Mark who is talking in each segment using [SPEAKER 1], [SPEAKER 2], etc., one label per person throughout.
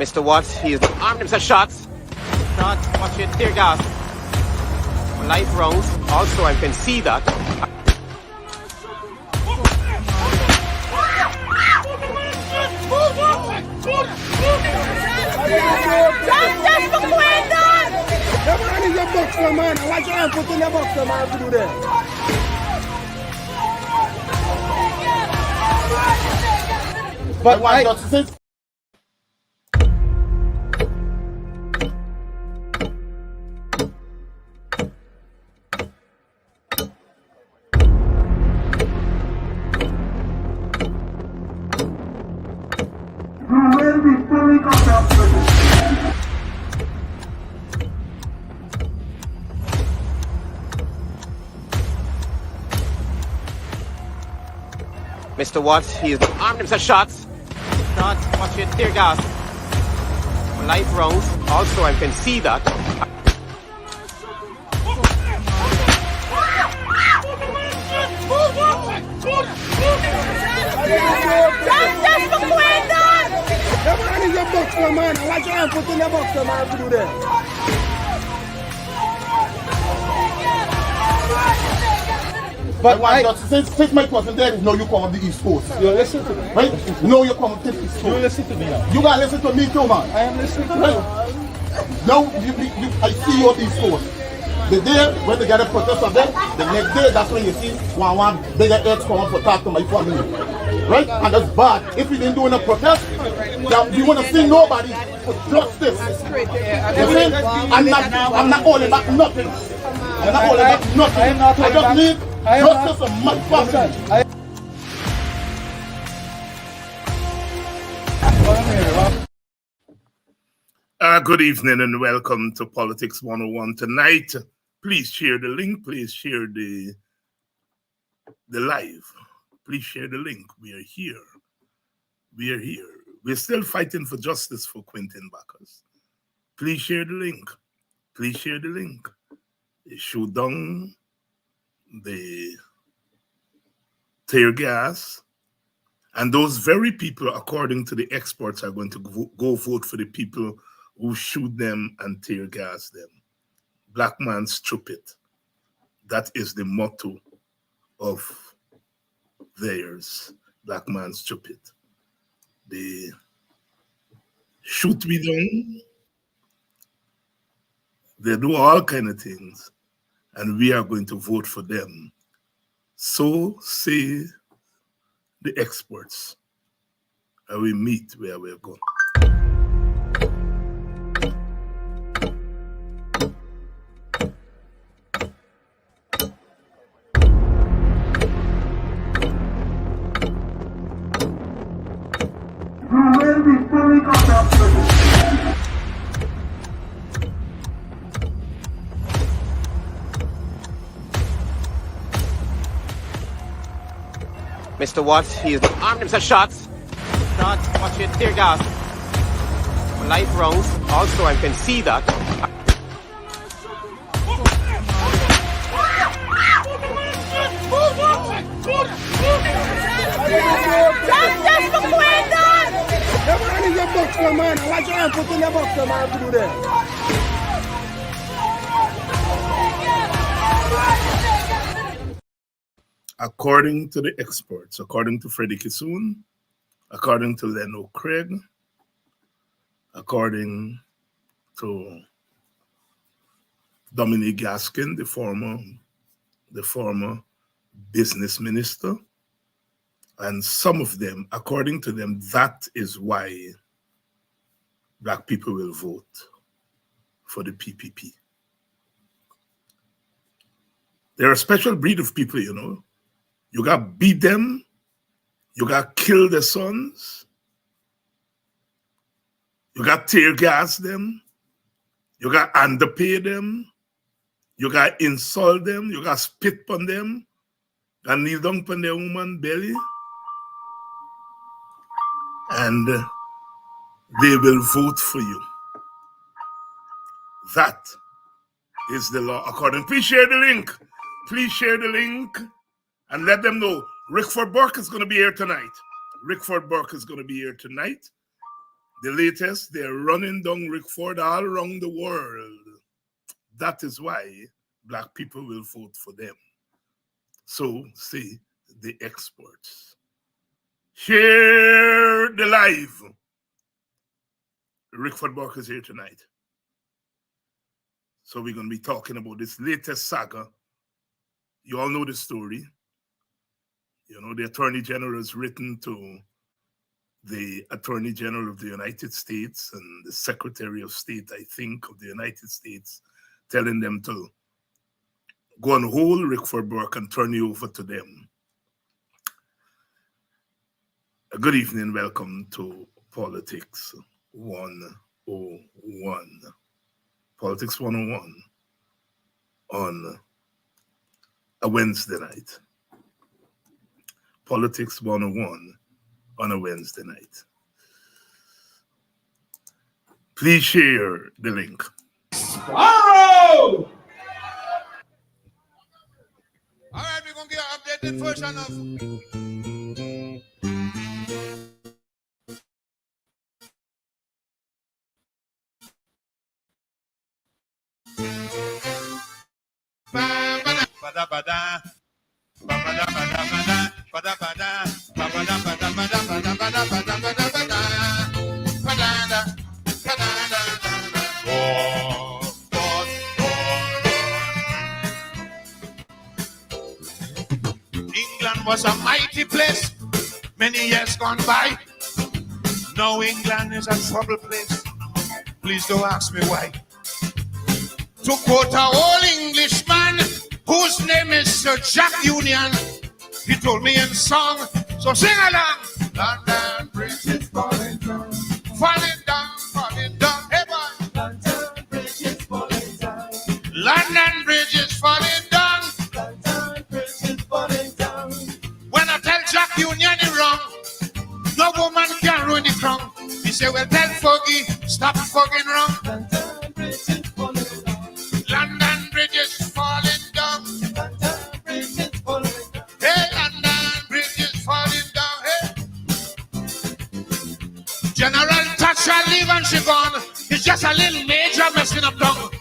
[SPEAKER 1] Mr. Watts, he is armed himself. Shots. Shots. Watch it. Tear gas. Live rounds. Also, I can see that.
[SPEAKER 2] That's for Quindon! The man is a boxer, man. I want you to put in a boxer, man, to do that. But I want to say.
[SPEAKER 1] Mr. Watts, he is armed himself. Shots. Shots. Watch it. Tear gas. Live rounds. Also, I can see that.
[SPEAKER 2] That's for Quindon! The man is a boxer, man. I want you to put in a boxer, man, to do that. But since my cousin there, no, you come on the East Coast.
[SPEAKER 3] You listen to me.
[SPEAKER 2] Right? No, you come on the East Coast.
[SPEAKER 3] You listen to me now.
[SPEAKER 2] You gotta listen to me too, man.
[SPEAKER 3] I am listening to
[SPEAKER 2] Right?
[SPEAKER 3] you.
[SPEAKER 2] Now, I see you on the East Coast. The day when they get a protest of them, the next day, that's when you see one bigger heads come up to talk to my family. Right? And that's bad. If we didn't do a protest, we want to see nobody for justice. You see? I'm not holding back nothing. I'm not holding back nothing. I just need justice of my family.
[SPEAKER 4] Good evening and welcome to Politics 101 tonight. Please share the link. Please share the live. Please share the link. We are here. We are here. We're still fighting for justice for Quintin Bacchus. Please share the link. Please share the link. Shoot down the tear gas. And those very people, according to the experts, are going to go vote for the people who shoot them and tear gas them. Black man stupid. That is the motto of theirs. Black man stupid. They shoot me down. They do all kind of things. And we are going to vote for them. So say the experts. And we meet where we're going.
[SPEAKER 1] Mr. Watts, he is armed himself. Shots. Shots. Watch it. Tear gas. Live rounds. Also, I can see that.
[SPEAKER 2] That's for Quindon! The man is a boxer, man. I want you to put in a boxer, man, to do that.
[SPEAKER 4] According to the experts, according to Freddie Kissoon, according to Leno Craig, according to Dominique Gaskin, the former business minister, and some of them, according to them, that is why Black people will vote for the PPP. They're a special breed of people, you know. You got to beat them. You got to kill their sons. You got to tear gas them. You got to underpay them. You got to insult them. You got to spit on them. And kneel down on their woman belly. And they will vote for you. That is the law according. Please share the link. Please share the link. And let them know Rickford Burke is going to be here tonight. Rickford Burke is going to be here tonight. The latest, they're running down Rickford all around the world. That is why black people will vote for them. So say the experts. Share the live. Rickford Burke is here tonight. So we're going to be talking about this latest saga. You all know the story. You know, the Attorney General has written to the Attorney General of the United States and the Secretary of State, I think, of the United States, telling them to go and hold Rickford Burke and turn you over to them. Good evening, welcome to Politics 101. Politics 101 on a Wednesday night. Politics 101 on a Wednesday night. Please share the link.
[SPEAKER 5] All right, we're going to get an updated version of England was a mighty place many years gone by. Now England is a troubled place. Please don't ask me why. To quote an old Englishman whose name is Sir Jack Union, he told me in song, so sing along. London Bridge is falling down, falling down, falling down. Hey boy. London Bridge is falling down. London Bridge is falling down. London Bridge is falling down. When I tell Jack Union he wrong, no woman can ruin the crown. He say, well, tell Foggy, stop fucking wrong. London Bridge is falling down. London Bridge is falling down. London Bridge is falling down. Hey, London Bridge is falling down. Hey. General Thatcher leave and she gone. It's just a little major messing up town.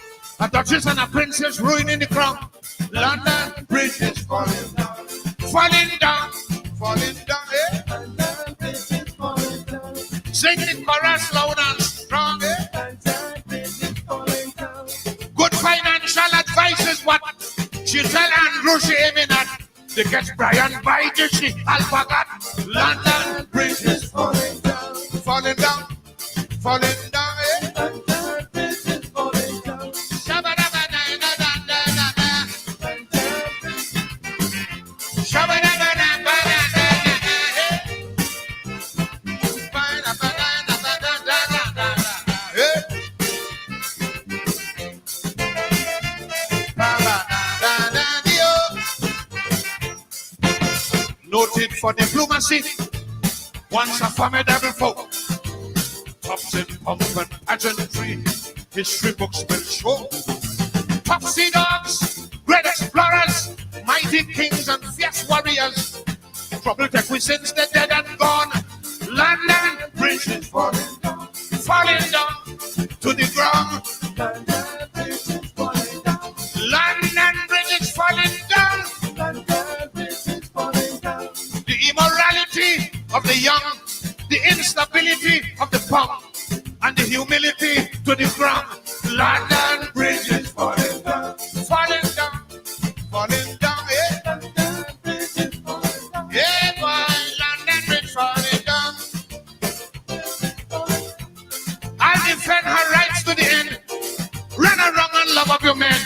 [SPEAKER 5] A duchess and a princess ruining the crown. London Bridge is falling down. Falling down. Falling down. Hey. London Bridge is falling down. Sing the chorus loud and strong. Hey. London Bridge is falling down. Good financial advice is what she tell Andrew she aiming at. They catch Brian by the she alpagat. London Bridge is falling down. Falling down. Falling down. Eh? London Bridge is falling down. Shabba-dabba-da-da-da-da-da-da. Shabba-dabba-da-ba-da-da-da-da. Noted for diplomacy, once a formidable foe. Tops in pump and pageantry, history books will show. Top sea dogs, great explorers, mighty kings and fierce warriors. Trouble tech we since the dead and gone. London Bridge is falling down to the ground. London Bridge is falling down. London Bridge is falling down. London Bridge is falling down. The immorality of the young, the instability of the poor, and the humility to the ground. London Bridge is falling down, falling down, falling down. Yeah. London Bridge is falling down. Yeah, boy, London Bridge falling down. I'll defend her rights to the end. Run around and love up your men,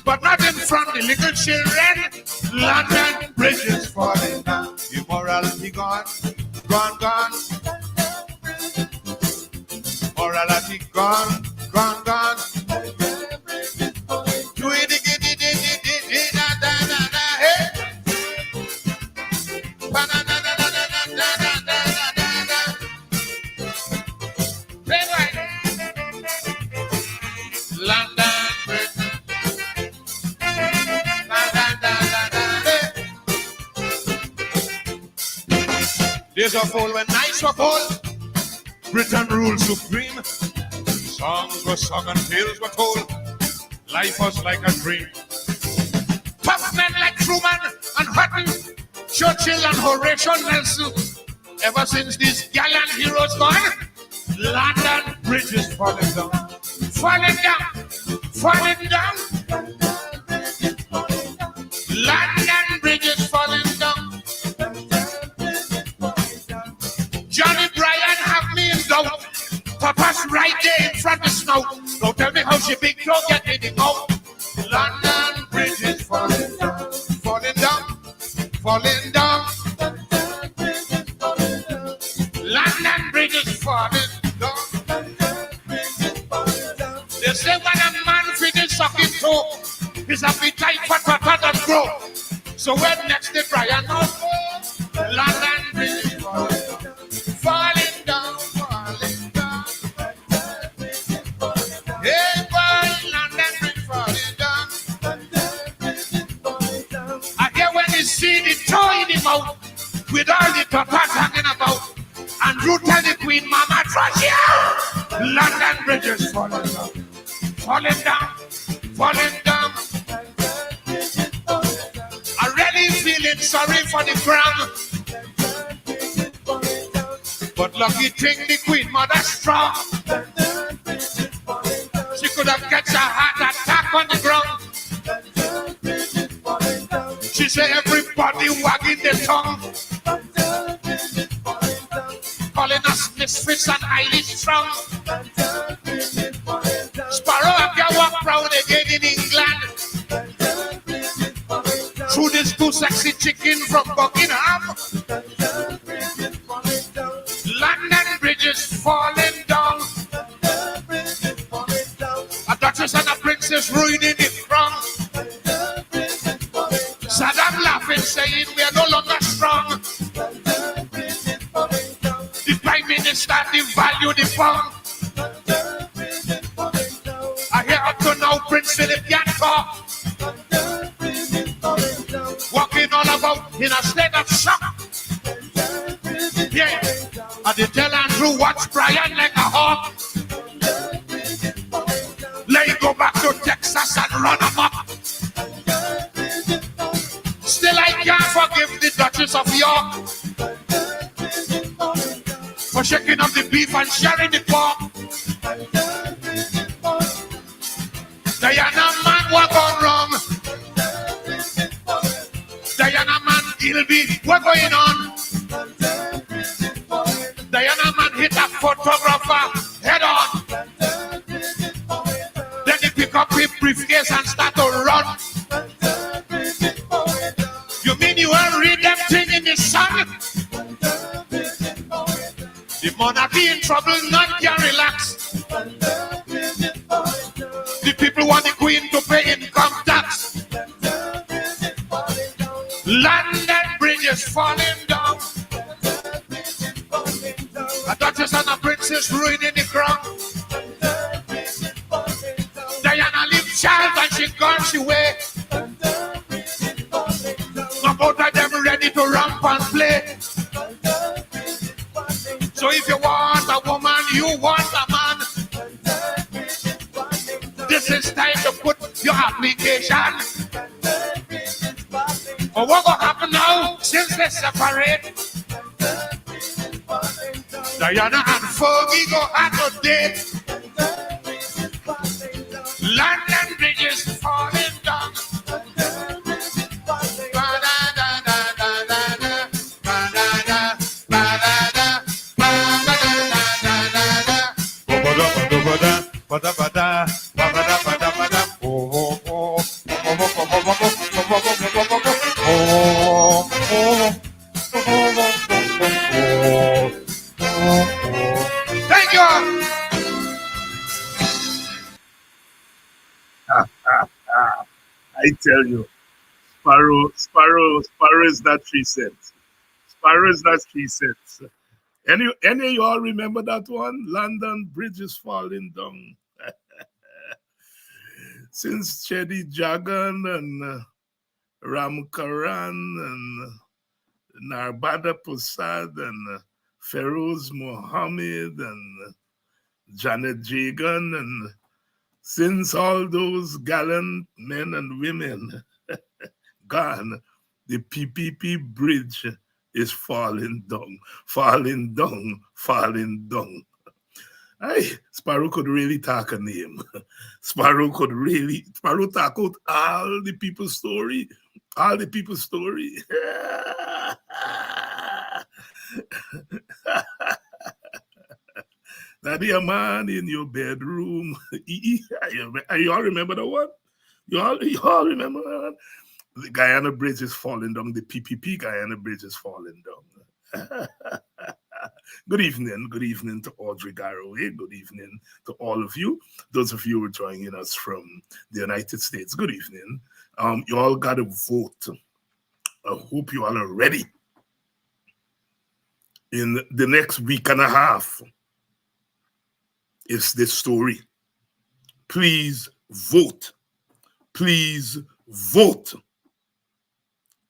[SPEAKER 5] but not in front of the little children. London Bridge is falling down. Immorality gone, gone, gone. Morality gone, gone, gone. Do it again, da da da da, hey. Ba da da da da da da da da da da. Play right. London Bridge. Da da da da da, hey. Days of old when nights were cold. Britain ruled supreme. Songs were sung and tales were told. Life was like a dream. Tough men like Truman and Hutton, Churchill and Horatio Nelson. Ever since these gallant heroes gone, London Bridge is falling down. Falling down, falling down. London Bridge is falling down. Johnny Bryan have me in doubt. Papa's right there in front of snow. Don't tell me how she big toe get in the out. London Bridge is falling down, falling down, falling down. London Bridge is falling down. They say when a man finishes sucking toe, his appetite for papa does grow. So when next they try and go, London Bridge is falling down, falling down, falling down. Hey boy, London Bridge falling down. I hear when you see the toe in the mouth with all the papas hanging about, and you tell the Queen Mama, trust you. London Bridge is falling down, falling down, falling down. I'm really feeling sorry for the ground. But lucky thing the Queen Mother strong. She could have catch a heart attack on the ground. She said everybody wagging their tongue, calling us misfits and highly strong. Sparrow and can walk proud again in England. Through this too sexy chicken from Buckingham. London Bridge is falling down. A duchess and a princess ruining the crown. Saddam laughing, saying we are no longer strong. The Prime Minister devalue the pound. I hear up to now Prince Philip can't talk. Walking all about in a state of shock. Yeah, I did tell Andrew watch Brian like a hawk. Let him go back to Texas and run amok. Still I can't forgive the Duchess of York for shaking up the beef and sharing the pork. Diana man, what gone wrong? Diana man, Gilby, what going on? Diana man hit a photographer head on. Then he pick up his briefcase and start to run. You mean you won't read them thing in the sun? The monarchy in trouble, none can relax. The people want the Queen to pay income tax. London Bridge is falling down. A duchess and a princess ruining the crown. Diana leave child and she gone she way. Both of them ready to ramp and play. So if you want a woman, you want a man. This is time to put your application. But what will happen now since they separate? Diana and Fergie go out of date. London Bridge is falling down. Thank you.
[SPEAKER 4] I tell you, Sparrow is not 3 cents. Sparrow is not 3 cents. Any of you all remember that one? London Bridge is falling down. Since Chedi Jagan and Ram Karan and Narbada Prasad and Feroz Mohammed and Janet Jagan, and since all those gallant men and women gone, the PPP bridge is falling down, falling down, falling down. Aye, Sparrow could really talk a name. Sparrow talk out all the people's story. All the people's story. That dear man in your bedroom. You all remember that one? You all remember that? The Guyana Bridge is falling down. The PPP Guyana Bridge is falling down. Good evening to Audrey Garraway. Good evening to all of you. Those of you who are joining us from the United States, good evening. You all got to vote. I hope you all are ready. In the next week and a half is this story. Please vote. Please vote.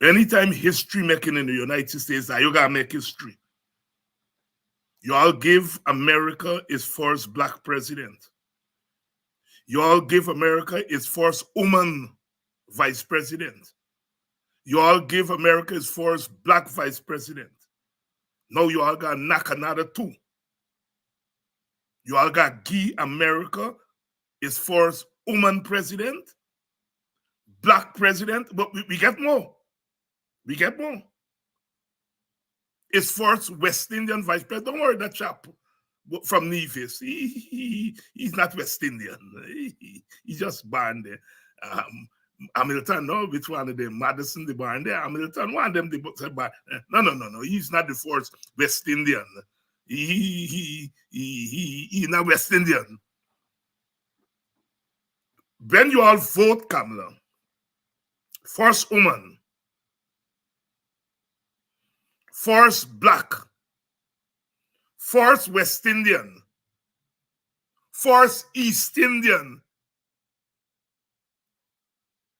[SPEAKER 4] Anytime history making in the United States, you gotta make history. You all give America its first black president. You all give America its first woman vice president. You all give America its first black vice president. Now you all got to knock another 2. You all got to give America its first woman president, black president, but we get more. We get more. His first West Indian vice president. Don't worry, that chap from Nevis. He's not West Indian. He's just born there. Hamilton, no, which one of them? Madison, the born there. Hamilton, one of them, the no. He's not the first West Indian. He's not West Indian. When you all vote, Kamala, first woman, first black, first West Indian, first East Indian,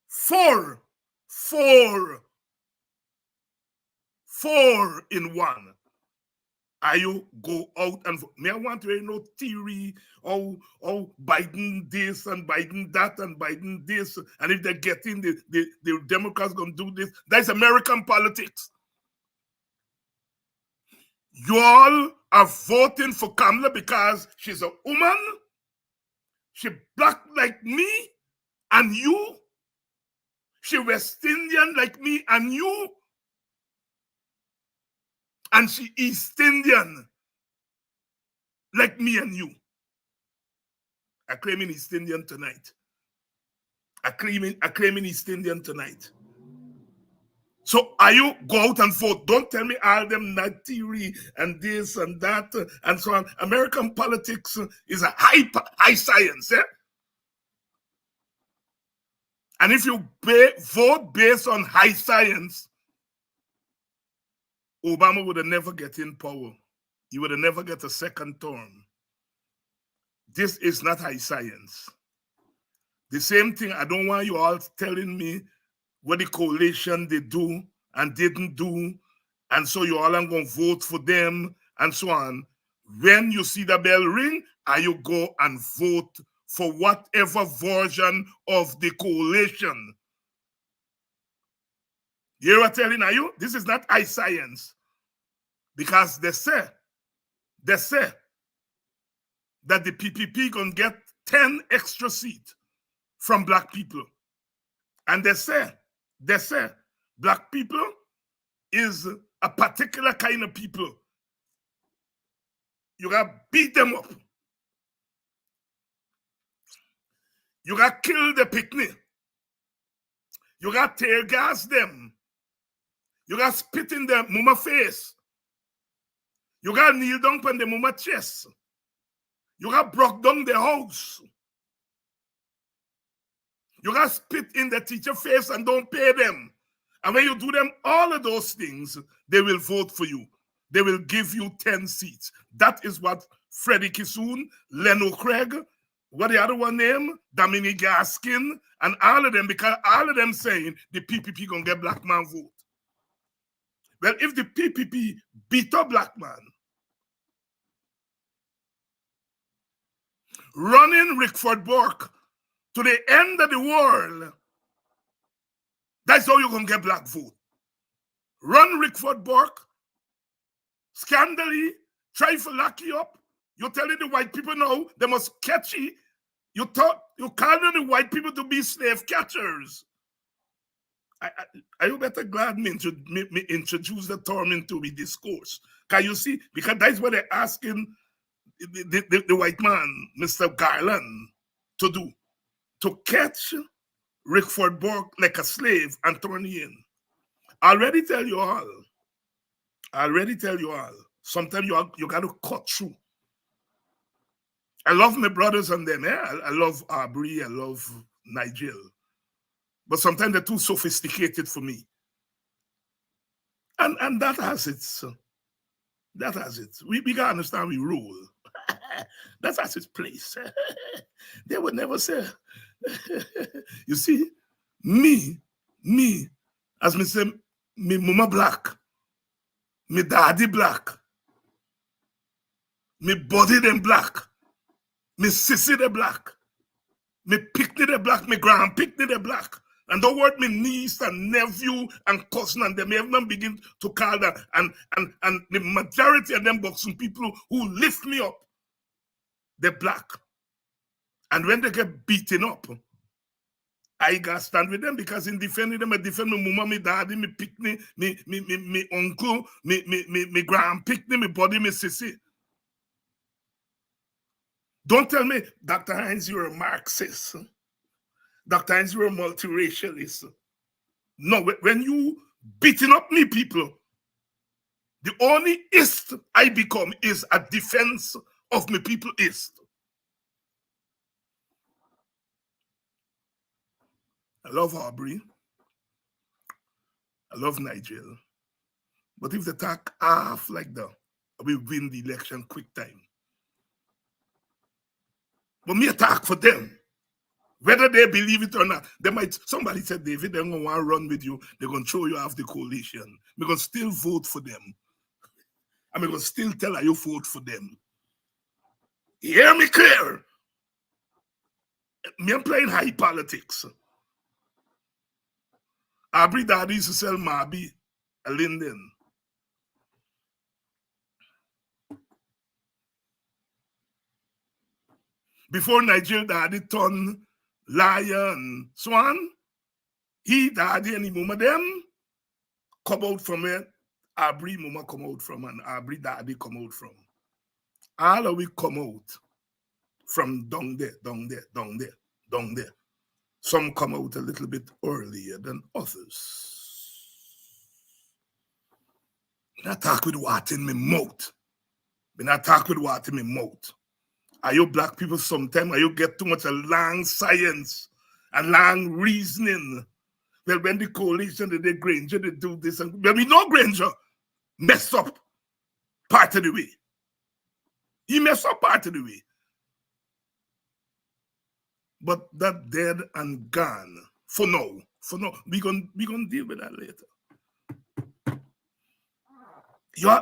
[SPEAKER 4] 4 in 1. Are you go out and me? I want to hear no theory. Oh, Biden this and Biden that and Biden this, and if they get in, the Democrats gonna do this. That's American politics. You all are voting for Kamala because she's a woman. She black like me and you. She West Indian like me and you. And she East Indian like me and you. I claiming East Indian tonight. I claiming East Indian tonight. So are you go out and vote? Don't tell me all them that theory and this and that and so on. American politics is a high science, eh? And if you vote based on high science, Obama would have never get in power. He would have never get a second term. This is not high science. The same thing, I don't want you all telling me what the coalition they do and didn't do, and so you all are going to vote for them and so on. When you see the bell ring, you go and vote for whatever version of the coalition. You hear what I'm telling you? This is not high science. Because they say that the PPP gonna get 10 extra seats from black people. And they say black people is a particular kind of people. You gotta beat them up. You gotta kill the picnic. You gotta tear gas them. You gotta spit in their mama face. You gotta kneel down on the mama chest. You gotta broke down the house. You gotta spit in the teacher face and don't pay them. And when you do them, all of those things, they will vote for you. They will give you 10 seats. That is what Freddie Kissoon, Leno Craig, what the other one name, Dominic Gaskin, and all of them, because all of them saying the PPP gonna get black man vote. Well, if the PPP beat a black man, running Rickford Burke to the end of the world. That's how you're going to get black vote. Run Rickford Burke, scandally, try to lock you up. You're telling the white people now they must catch you. You call on the white people to be slave catchers. Are you better glad me introduce the term into the discourse? Can you see? Because that's what they're asking the white man, Mr. Garland, to do. To catch Rickford Burke like a slave and turn him in. I already tell you all. Sometimes you got to cut through. I love my brothers and them. I love Aubrey. I love Nigel. But sometimes they're too sophisticated for me. And that has its. We gotta understand we rule. That has its place. They would never say. You see, me, as me say, me mama black, me daddy black, me body them black, me sissy the black, me picnic the black, me grand picnic the black. And the word me niece and nephew and cousin and them even begin to call that. And the majority of them boxing people who lift me up, they're black. And when they get beaten up, I got stand with them because in defending them, I defend my mama, my daddy, me picnic, me uncle, me grand picnic, me body, me sissy. Don't tell me, Dr. Hines, you're a Marxist. Dr. Hines, you're a multiracialist. No, when you beating up me people, the only ist I become is a defense of me people ist. I love Aubrey. I love Nigel. But if they talk half like that, we win the election quick time. But me attack for them. Whether they believe it or not, somebody said, David, they're going to want to run with you. They're going to throw you off the coalition. We're going to still vote for them. And we're going to still tell you vote for them. Hear me clear. Me, I'm playing high politics. Aubrey Daddy used to sell Marby a Linden. Before Nigel Daddy turned liar and swan, he Daddy and the mama them come out from where Aubrey mama come out from and Aubrey Daddy come out from. All of we come out from down there. Some come out a little bit earlier than others. I talk with what in my mouth. I talk with what in my mouth. Are you black people sometimes? Are you get too much of long science and long reasoning? Well, when the coalition, they Granger, they do this. And well, we know Granger messed up part of the way. He messed up part of the way. But that dead and gone for now. We gonna deal with that later.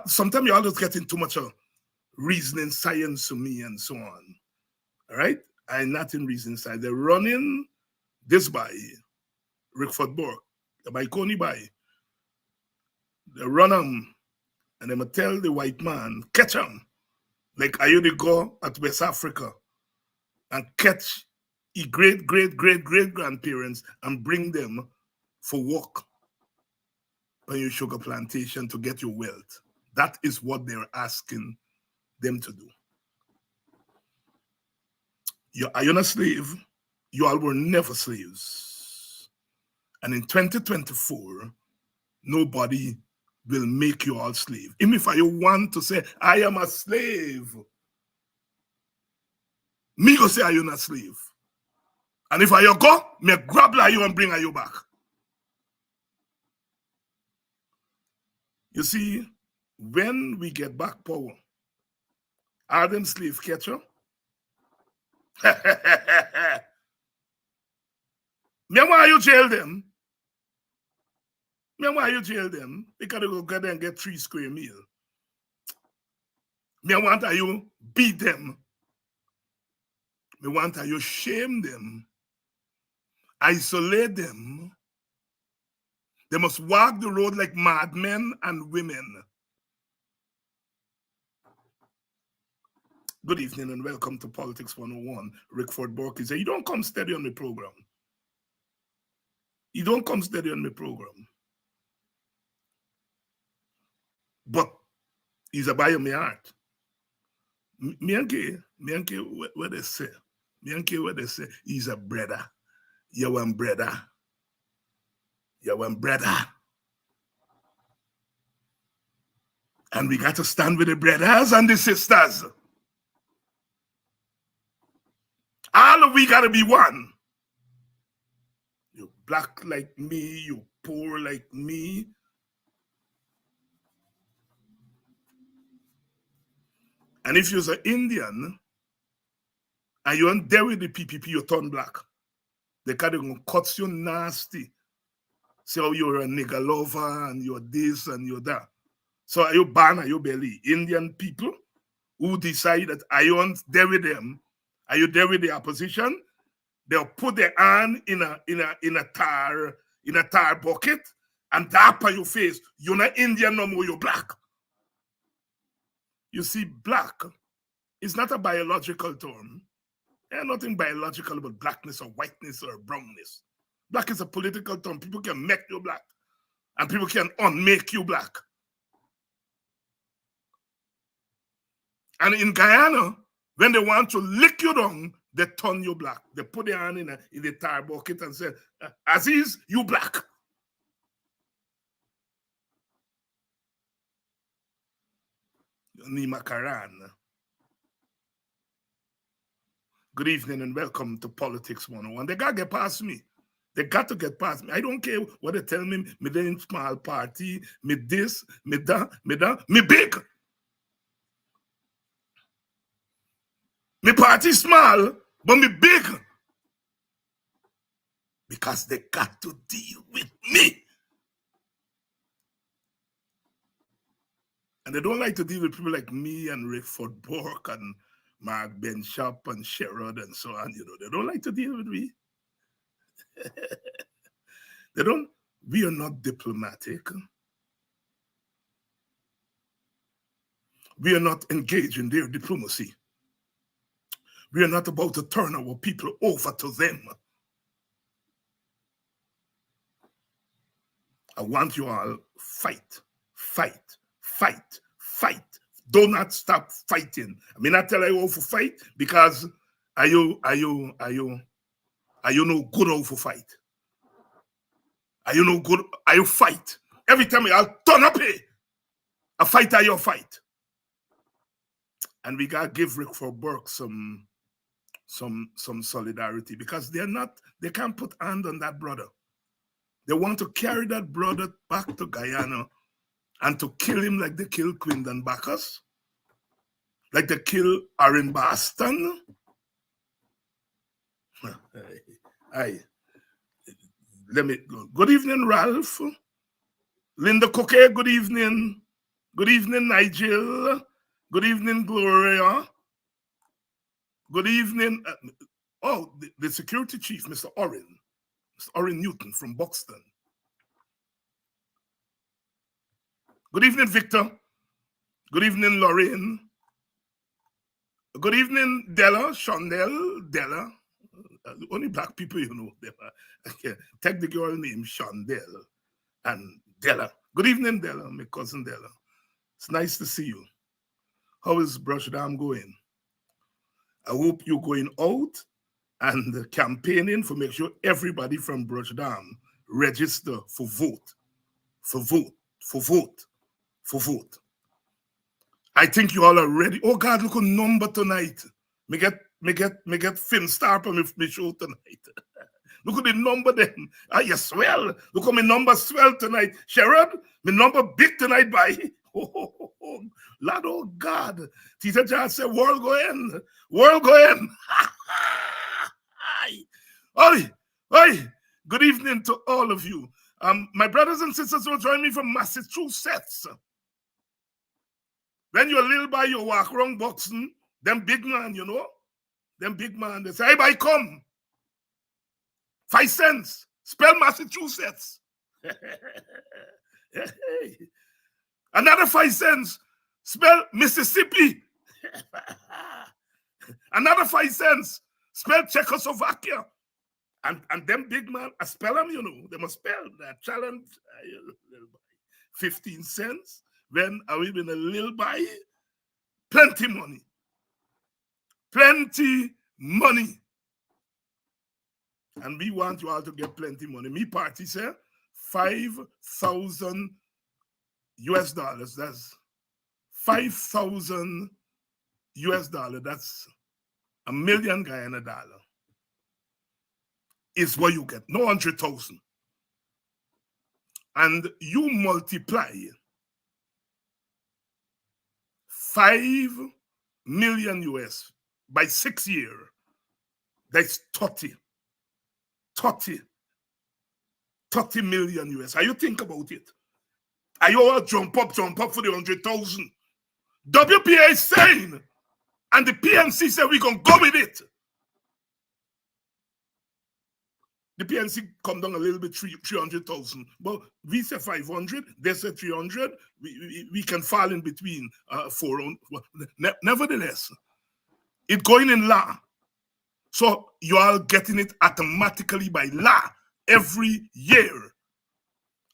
[SPEAKER 4] Sometimes you all just getting too much of reasoning science to me and so on. All right? I'm not in reasoning science. They're running this by Rickford Burke, by Coney by. They run them and they tell the white man, catch him. Like I used to go at West Africa and catch his great grandparents and bring them for work on your sugar plantation to get your wealth. That is what they're asking them to do. Are you not a slave? You all were never slaves. And in 2024, nobody will make you all slave. Even if you want to say, I am a slave, me go say, are you not a slave? And if I go, me grab you and bring you back. You see, when we get back power, are them slave catcher? Me why you jail them? Me why you jail them? Because they go get there and get 3 square meal. Me want you beat them Me want you shame them, isolate them. They must walk the road like madmen and women. Good evening and welcome to Politics 101. Rickford Burke is here. You don't come steady on the program. You don't come steady on the program. But he's a buyer of my heart. Me and what they say. Me and what they say. He's a brother. You one brother. You one brother. And we got to stand with the brothers and the sisters. All of we got to be one. You black like me, you poor like me. And if you're an Indian and you aren't there with the PPP, you turn black. They can cut you nasty. Say how you're a nigger lover and you're this and you're that. So are you born at your belly? Indian people who decide that I aren't there with them. Are you there with the opposition? They'll put their hand in a tar bucket and tap on your face. You're not Indian no more, you're black. You see, black is not a biological term. There's nothing biological about blackness or whiteness or brownness. Black is a political term. People can make you black and people can unmake you black. And in Guyana, when they want to lick you down, they turn you black. They put their hand in the tar bucket and say, Aziz, you black. Nima Karan. Good evening and welcome to Politics 101. They got to get past me. They got to get past me. I don't care what they tell me. Me in small party, me this, me that, me big. Me party small, but me big. Because they got to deal with me. And they don't like to deal with people like me and Rickford Burke and Mark Benshop and Sherrod and so on. You know, they don't like to deal with me. We are not diplomatic. We are not engaged in their diplomacy. We are not about to turn our people over to them. I want you all fight, fight, fight, fight. Do not stop fighting. I mean, I tell you all to fight because are you no good all for fight? Are you no good? Are you fight? Every time I'll turn up here, a fight are your fight. And we gotta give Rickford Burke some solidarity because they can't put hand on that brother. They want to carry that brother back to Guyana and to kill him like they killed Quindon Bacchus, like they killed Aaron Baston. Let me go. Good evening, Ralph. Linda Coquet, good evening. Good evening, Nigel. Good evening, Gloria. Good evening. The security chief, Mr. Orrin Newton from Buxton. Good evening, Victor. Good evening, Lorraine. Good evening, Della, Shondell, Della. Only black people you know. Okay. Take the girl name Shondell and Della. Good evening, Della, my cousin Della. It's nice to see you. How is Brush Dam going? I hope you're going out and campaigning for make sure everybody from Brush Dam register for vote. I think you all are ready. Oh God, look at number tonight. Me get film star on me show tonight. Look at the number then. You swell. Look at my number swell tonight. Sherrod, my number big tonight by. Lord, oh God. Teacher John said, world go in. World go in. Oi. Good evening to all of you. My brothers and sisters will join me from Massachusetts. When you're a little boy, you walk around boxing, them big man, you know. Them big man, they say, hey, boy, come. 5 cents. Spell Massachusetts. Another 5 cents. Spell Mississippi. Another 5 cents. Spell Czechoslovakia. And them big man, I spell them, you know. They must spell that challenge. 15 cents. When I will be in a little buy. Plenty money. Plenty money. And we want you all to get plenty money. Me party say 5,000 US dollars. That's 5,000 US dollars. That's $1 million Guyana dollar. Is what you get. No 100,000. And you multiply 5 million US by 6 years. That's 30 million US. How you think about it? Are you all jump up for the 100,000? WPA is saying, and the PNC said we're going to go with it. The PNC come down a little bit, 300,000. But we say 500, they say 300. We can fall in between 400. Nevertheless, it's going in law. So you are getting it automatically by law every year.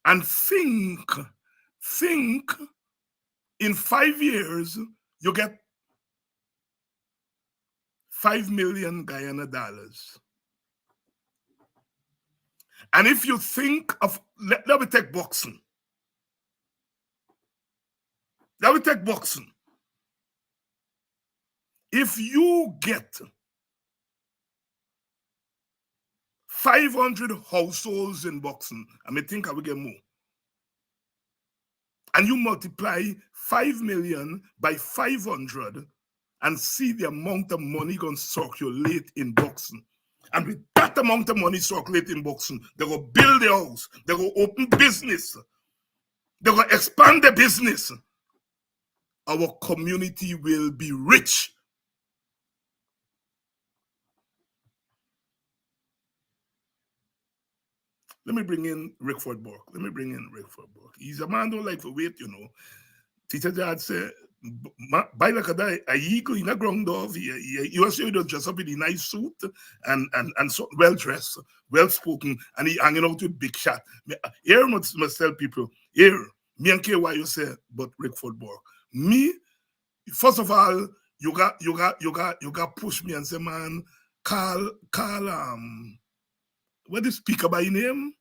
[SPEAKER 4] And think in 5 years, you get 5 million Guyana dollars. And if you think of, let me take boxing. Let me take boxing. If you get 500 households in boxing, I may think I will get more. And you multiply 5 million by 500 and see the amount of money going to circulate in boxing. And with that amount of money circulating in boxing, they will build their house, they will open business, they will expand the business. Our community will be rich. Let me bring in Rickford Burke. He's a man who don't like to wait, you know. Teacher Dad said, by like a eagle in a ground dove, you also don't dress up in a nice suit and so well dressed, well spoken, and he hanging out with big shot. Here must tell people, here, me and care why you say, but Rickford Burke. Me, first of all, you got push me and say, man, call what is speaker by name?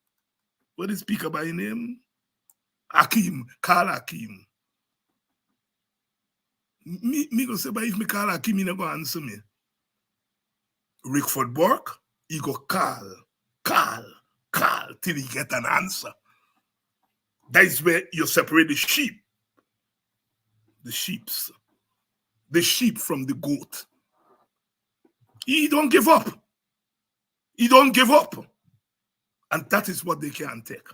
[SPEAKER 4] Hakim, call Hakim. Me go say, but if me call Hakim, he never answer me. Rickford Burke, he go call till he get an answer. That is where you separate the sheep from the goat. He don't give up. And that is what they can take.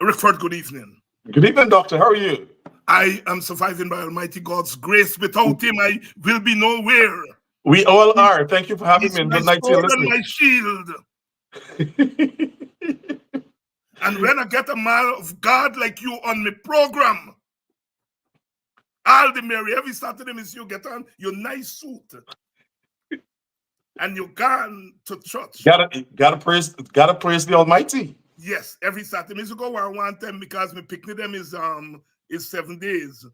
[SPEAKER 4] Rickford, good evening.
[SPEAKER 6] Good evening, Doctor. How are you?
[SPEAKER 4] I am surviving by Almighty God's grace. Without him, I will be nowhere.
[SPEAKER 6] We all are. Thank you for having me. Good night to you listening.
[SPEAKER 4] My shield. And when I get a man of God like you on the program, all the merry, every Saturday is you get on your nice suit. And you gone to church.
[SPEAKER 6] Gotta praise the Almighty.
[SPEAKER 4] Yes, every Saturday. I used to go one time because my picnic them is 7 days.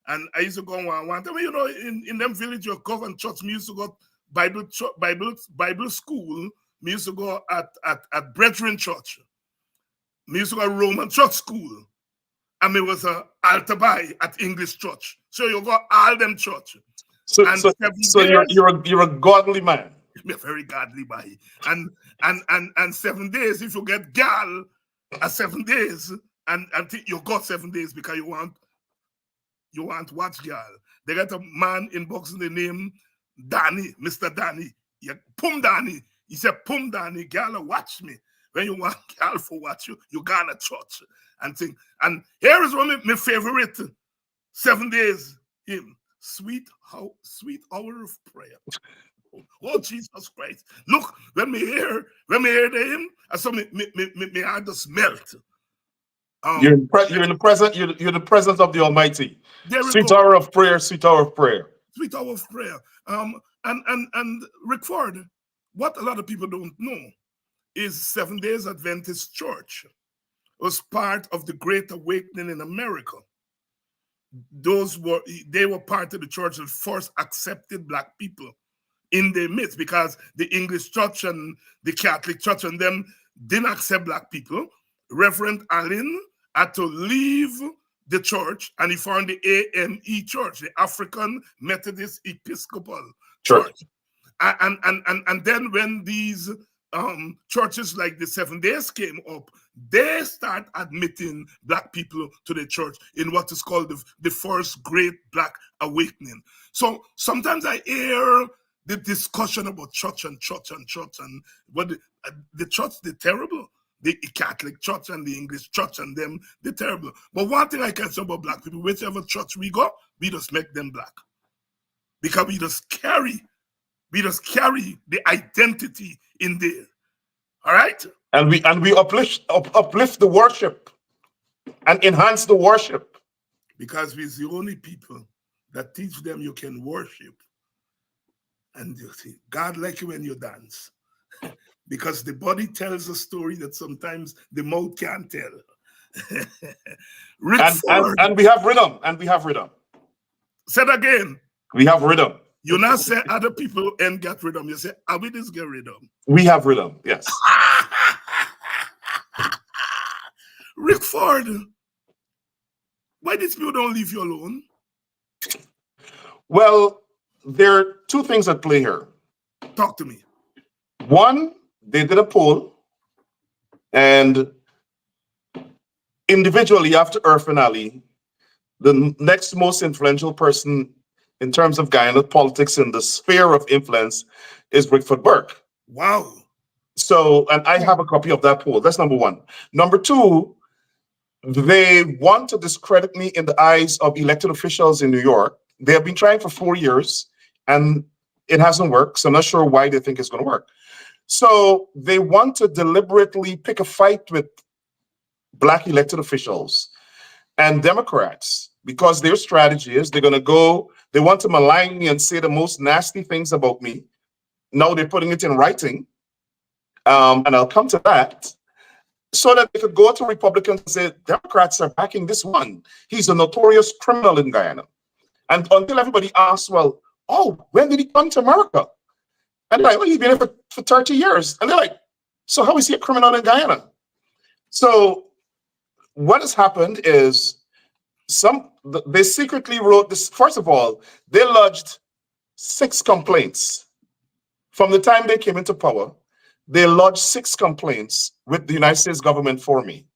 [SPEAKER 4] And I used to go one time. You know, in them village you go and church, me used to go Bible school. Me used to go at Brethren Church. Me used to go Roman Church School. And me was a altar boy at English Church. So you go all them church.
[SPEAKER 6] So you're a godly man.
[SPEAKER 4] Be a very godly boy. And 7 days, if you get gal at 7 days, and you got 7 days because you want watch gal. They got a man in boxing the name Danny, Mr. Danny. Yeah, Pum Danny. He said, Pum Danny, gal watch me. When you want gal for watch you gonna church and think. And here is one of my favorite 7 days hymn. sweet hour of prayer. Oh, Jesus Christ. Look, when me hear them, I saw me heart just melt.
[SPEAKER 6] You're in the presence of the Almighty.
[SPEAKER 4] There we
[SPEAKER 6] Sweet
[SPEAKER 4] go.
[SPEAKER 6] hour of prayer, sweet hour of prayer.
[SPEAKER 4] Sweet hour of prayer. And Rickford, what a lot of people don't know is Seventh Day Adventist Church was part of the Great Awakening in America. They were part of the church that first accepted black people in their midst, because the English church and the Catholic church and them didn't accept black people. Reverend Allen had to leave the church, and he found the AME church, the African Methodist Episcopal Church. And then when these churches like the 7 Days came up, they start admitting black people to the church in what is called the first Great Black Awakening. So sometimes I hear the discussion about church and what the church, they're terrible. The Catholic church and the English church and them, they're terrible. But one thing I can say about black people, whichever church we go, we just make them black. Because we just carry the identity in there. All right?
[SPEAKER 6] And we uplift the worship and enhance the worship.
[SPEAKER 4] Because we're the only people that teach them you can worship. And you see, God like you when you dance. Because the body tells a story that sometimes the mouth can't tell.
[SPEAKER 6] and we have rhythm. And we have rhythm.
[SPEAKER 4] Say it again.
[SPEAKER 6] We have rhythm.
[SPEAKER 4] You not say other people ain't get rhythm. You say, are we just get rhythm?
[SPEAKER 6] We have rhythm, yes.
[SPEAKER 4] Rickford, why these people don't leave you alone?
[SPEAKER 6] Well, there are two things at play here.
[SPEAKER 4] Talk to me.
[SPEAKER 6] One, they did a poll, and individually after Irfan Ali, the next most influential person in terms of Guyana politics in the sphere of influence is Rickford Burke.
[SPEAKER 4] Wow.
[SPEAKER 6] So, and I have a copy of that poll. That's number one. Number two, they want to discredit me in the eyes of elected officials in New York. They have been trying for 4 years, and it hasn't worked. So I'm not sure why they think it's going to work. So they want to deliberately pick a fight with Black elected officials and Democrats, because their strategy is they want to malign me and say the most nasty things about me. Now they're putting it in writing, and I'll come to that, so that they could go to Republicans and say, Democrats are backing this one. He's a notorious criminal in Guyana. And until everybody asks, well, oh, when did he come to America? And they're like, well, he's been here for 30 years. And they're like, so how is he a criminal in Guyana? So what has happened is they secretly wrote this. First of all, they lodged 6 complaints. From the time they came into power, they lodged 6 complaints with the United States government for me.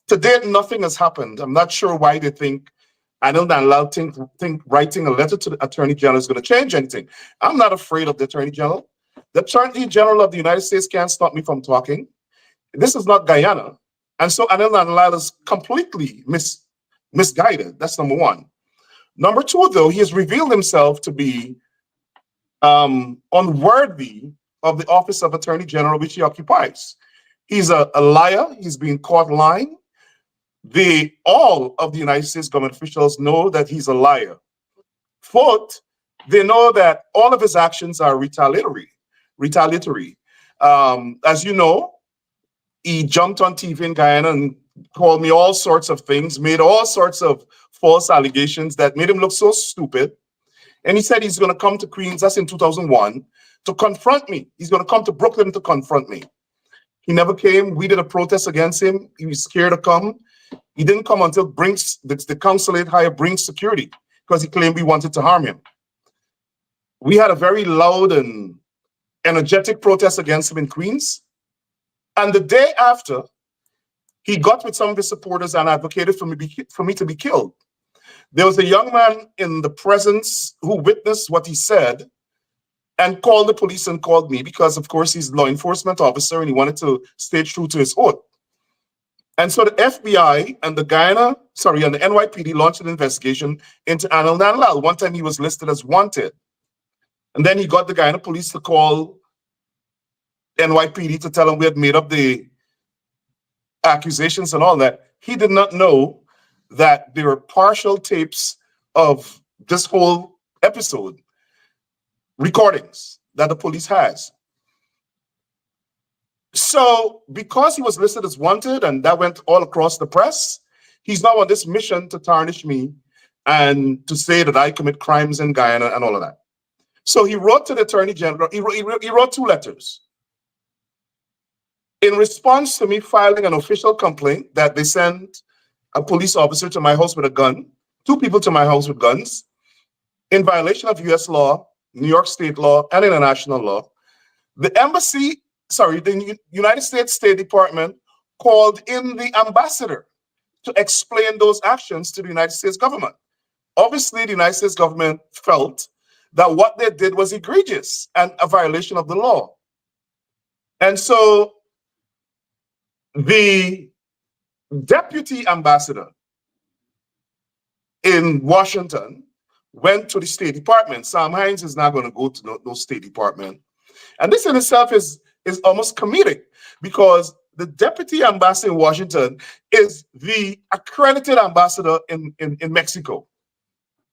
[SPEAKER 6] To date, nothing has happened. I'm not sure why they think think writing a letter to the Attorney General is going to change anything. I'm not afraid of the Attorney General. The Attorney General of the United States can't stop me from talking. This is not Guyana. And so Anil Nanlal is completely misguided. That's number one. Number two, though, he has revealed himself to be unworthy of the office of Attorney General, which he occupies. He's a liar. He's being caught lying. All of the United States government officials know that he's a liar. Fourth, they know that all of his actions are retaliatory. As you know, he jumped on TV in Guyana and called me all sorts of things, made all sorts of false allegations that made him look so stupid. And he said he's going to come to Queens, that's in 2001, to confront me. He's going to come to Brooklyn to confront me. He never came. We did a protest against him. He was scared to come. He didn't come until the consulate hired Brinks Security, because he claimed we wanted to harm him. We had a very loud and energetic protest against him in Queens. And the day after, he got with some of his supporters and advocated for me to be killed. There was a young man in the presence who witnessed what he said and called the police and called me, because, of course, he's a law enforcement officer and he wanted to stay true to his oath. And so the FBI and the and the NYPD launched an investigation into Anil Nanlal. One time he was listed as wanted. And then he got the Guyana police to call NYPD to tell him we had made up the accusations and all that. He did not know that there were partial tapes of this whole episode, recordings that the police has. So because he was listed as wanted and that went all across the press, he's now on this mission to tarnish me and to say that I commit crimes in Guyana and all of that. So he wrote to the Attorney General, he wrote 2 letters. In response to me filing an official complaint that they sent a police officer to my house with a gun, 2 people to my house with guns, in violation of US law, New York state law, and international law, the United States State Department called in the ambassador to explain those actions to the United States government. Obviously, the United States government felt that what they did was egregious and a violation of the law. And so the deputy ambassador in Washington went to the State Department. Sam Hines is now going to go to the State Department. And this in itself is almost comedic, because the deputy ambassador in Washington is the accredited ambassador in Mexico.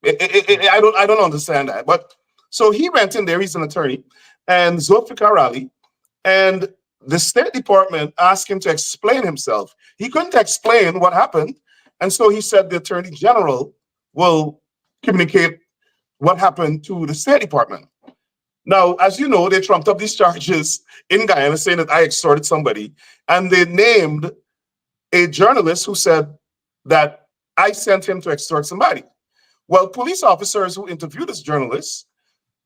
[SPEAKER 6] I don't understand that. But so he went in there, he's an attorney, and Zulfikar Ali, and the State Department asked him to explain himself. He couldn't explain what happened. And so he said the Attorney General will communicate what happened to the State Department. Now, as you know, they trumped up these charges in Guyana saying that I extorted somebody. And they named a journalist who said that I sent him to extort somebody. Well, police officers who interviewed this journalist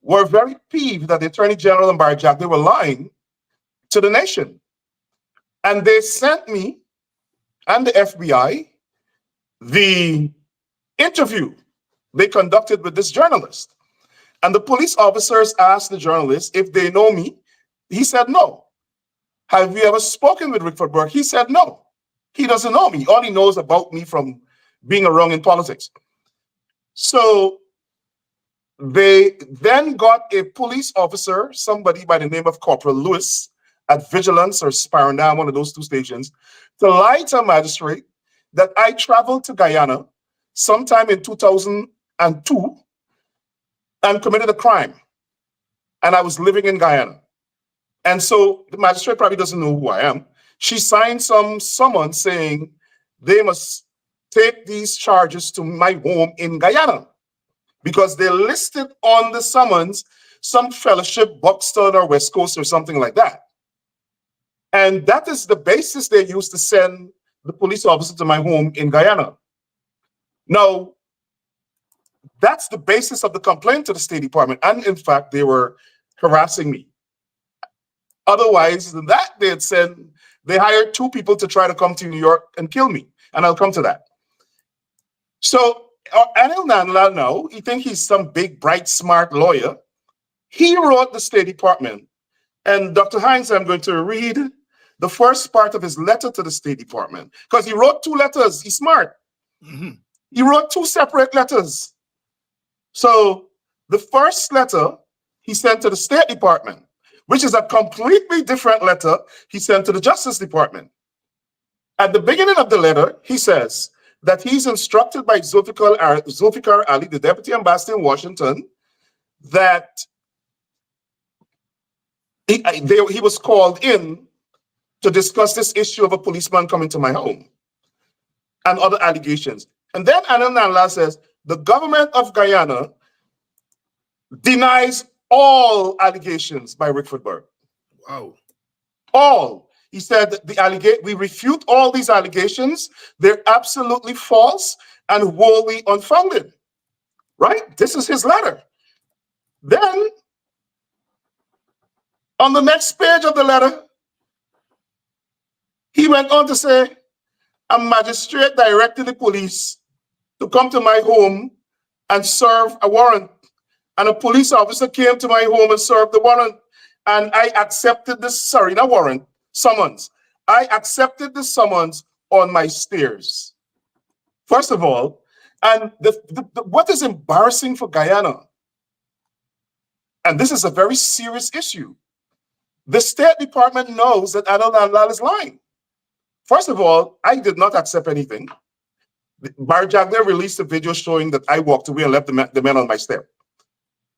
[SPEAKER 6] were very peeved that the Attorney General and Barry Jack, they were lying to the nation. And they sent me and the FBI the interview they conducted with this journalist. And the police officers asked the journalist if they know me. He said no. Have you ever spoken with Rickford Burke? He said no. He doesn't know me. All he knows about me from being around in politics. So they then got a police officer, somebody by the name of Corporal Lewis, at Vigilance or Sparandam, one of those 2 stations, to lie to a magistrate that I traveled to Guyana sometime in 2002 and committed a crime. And I was living in Guyana. And so the magistrate probably doesn't know who I am. She signed some summons saying they must take these charges to my home in Guyana, because they listed on the summons some fellowship, Buxton or West Coast or something like that. And that is the basis they used to send the police officer to my home in Guyana. Now, that's the basis of the complaint to the State Department. And in fact, they were harassing me. Otherwise than that, they hired 2 people to try to come to New York and kill me. And I'll come to that. So Anil Nanlal now, he thinks he's some big, bright, smart lawyer. He wrote the State Department. And Dr. Hines, I'm going to read the first part of his letter to the State Department, because he wrote 2 letters. He's smart. Mm-hmm. He wrote 2 separate letters. So the first letter he sent to the State Department, which is a completely different letter he sent to the Justice Department. At the beginning of the letter, he says that he's instructed by Zulfikar Ali, the Deputy Ambassador in Washington, that he was called in to discuss this issue of a policeman coming to my home and other allegations. And then Anil Nanlal says, the government of Guyana denies all allegations by Rickford Burke.
[SPEAKER 4] Wow.
[SPEAKER 6] All. He said that we refute all these allegations. They're absolutely false and wholly unfounded. Right? This is his letter. Then, on the next page of the letter, he went on to say, a magistrate directed the police to come to my home and serve a warrant. And a police officer came to my home and served the warrant. And I accepted this, summons. I accepted the summons on my stairs. First of all, and what is embarrassing for Guyana, and this is a very serious issue, the State Department knows that Anil Nandlall is lying. First of all, I did not accept anything. Barry Jagner released a video showing that I walked away and left the men on my step,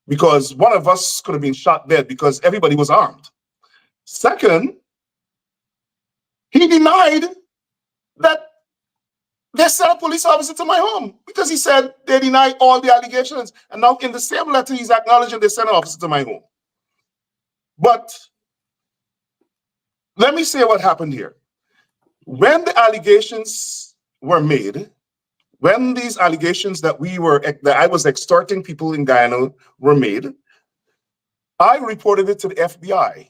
[SPEAKER 6] because one of us could have been shot dead because everybody was armed. Second, he denied that they sent a police officer to my home, because he said they denied all the allegations. And now in the same letter, he's acknowledging they sent an officer to my home. But let me say what happened here. When the allegations were made, when these allegations that I was extorting people in Guyana were made, I reported it to the FBI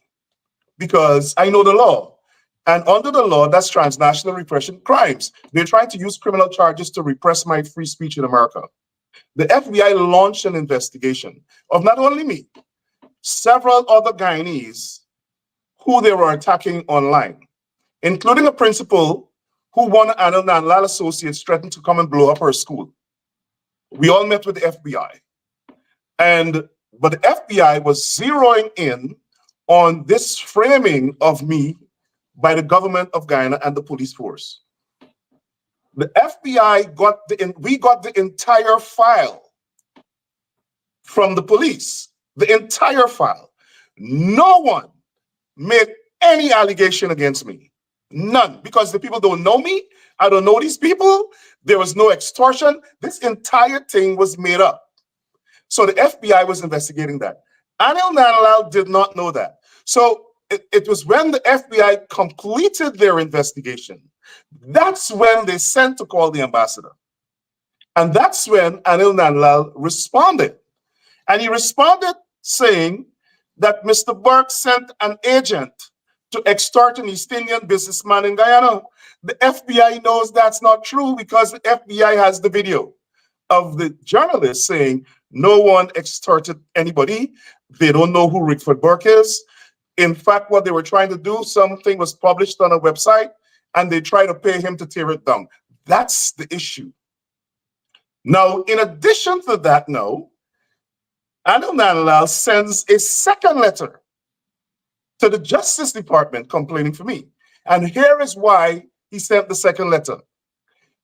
[SPEAKER 6] because I know the law. And under the law, that's transnational repression crimes. They're trying to use criminal charges to repress my free speech in America. The FBI launched an investigation of not only me, several other Guyanese who they were attacking online, including a principal who one of Anil Nandlall associates threatened to come and blow up her school. We all met with the FBI. But the FBI was zeroing in on this framing of me by the government of Guyana and the police force. The FBI we got the entire file from the police, the entire file. No one made any allegation against me, none, because the people don't know me. I don't know these people. There was no extortion. This entire thing was made up. So the FBI was investigating that. Anil Nandlall did not know that. So it was when the FBI completed their investigation, that's when they sent to call the ambassador. And that's when Anil Nandlall responded. And he responded saying that Mr. Burke sent an agent to extort an East Indian businessman in Guyana. The FBI knows that's not true because the FBI has the video of the journalist saying no one extorted anybody. They don't know who Rickford Burke is. In fact, what they were trying to do, something was published on a website and they try to pay him to tear it down. That's the issue. Now, in addition to that, Anil Nandlall sends a second letter to the Justice Department complaining for me. And here is why he sent the second letter.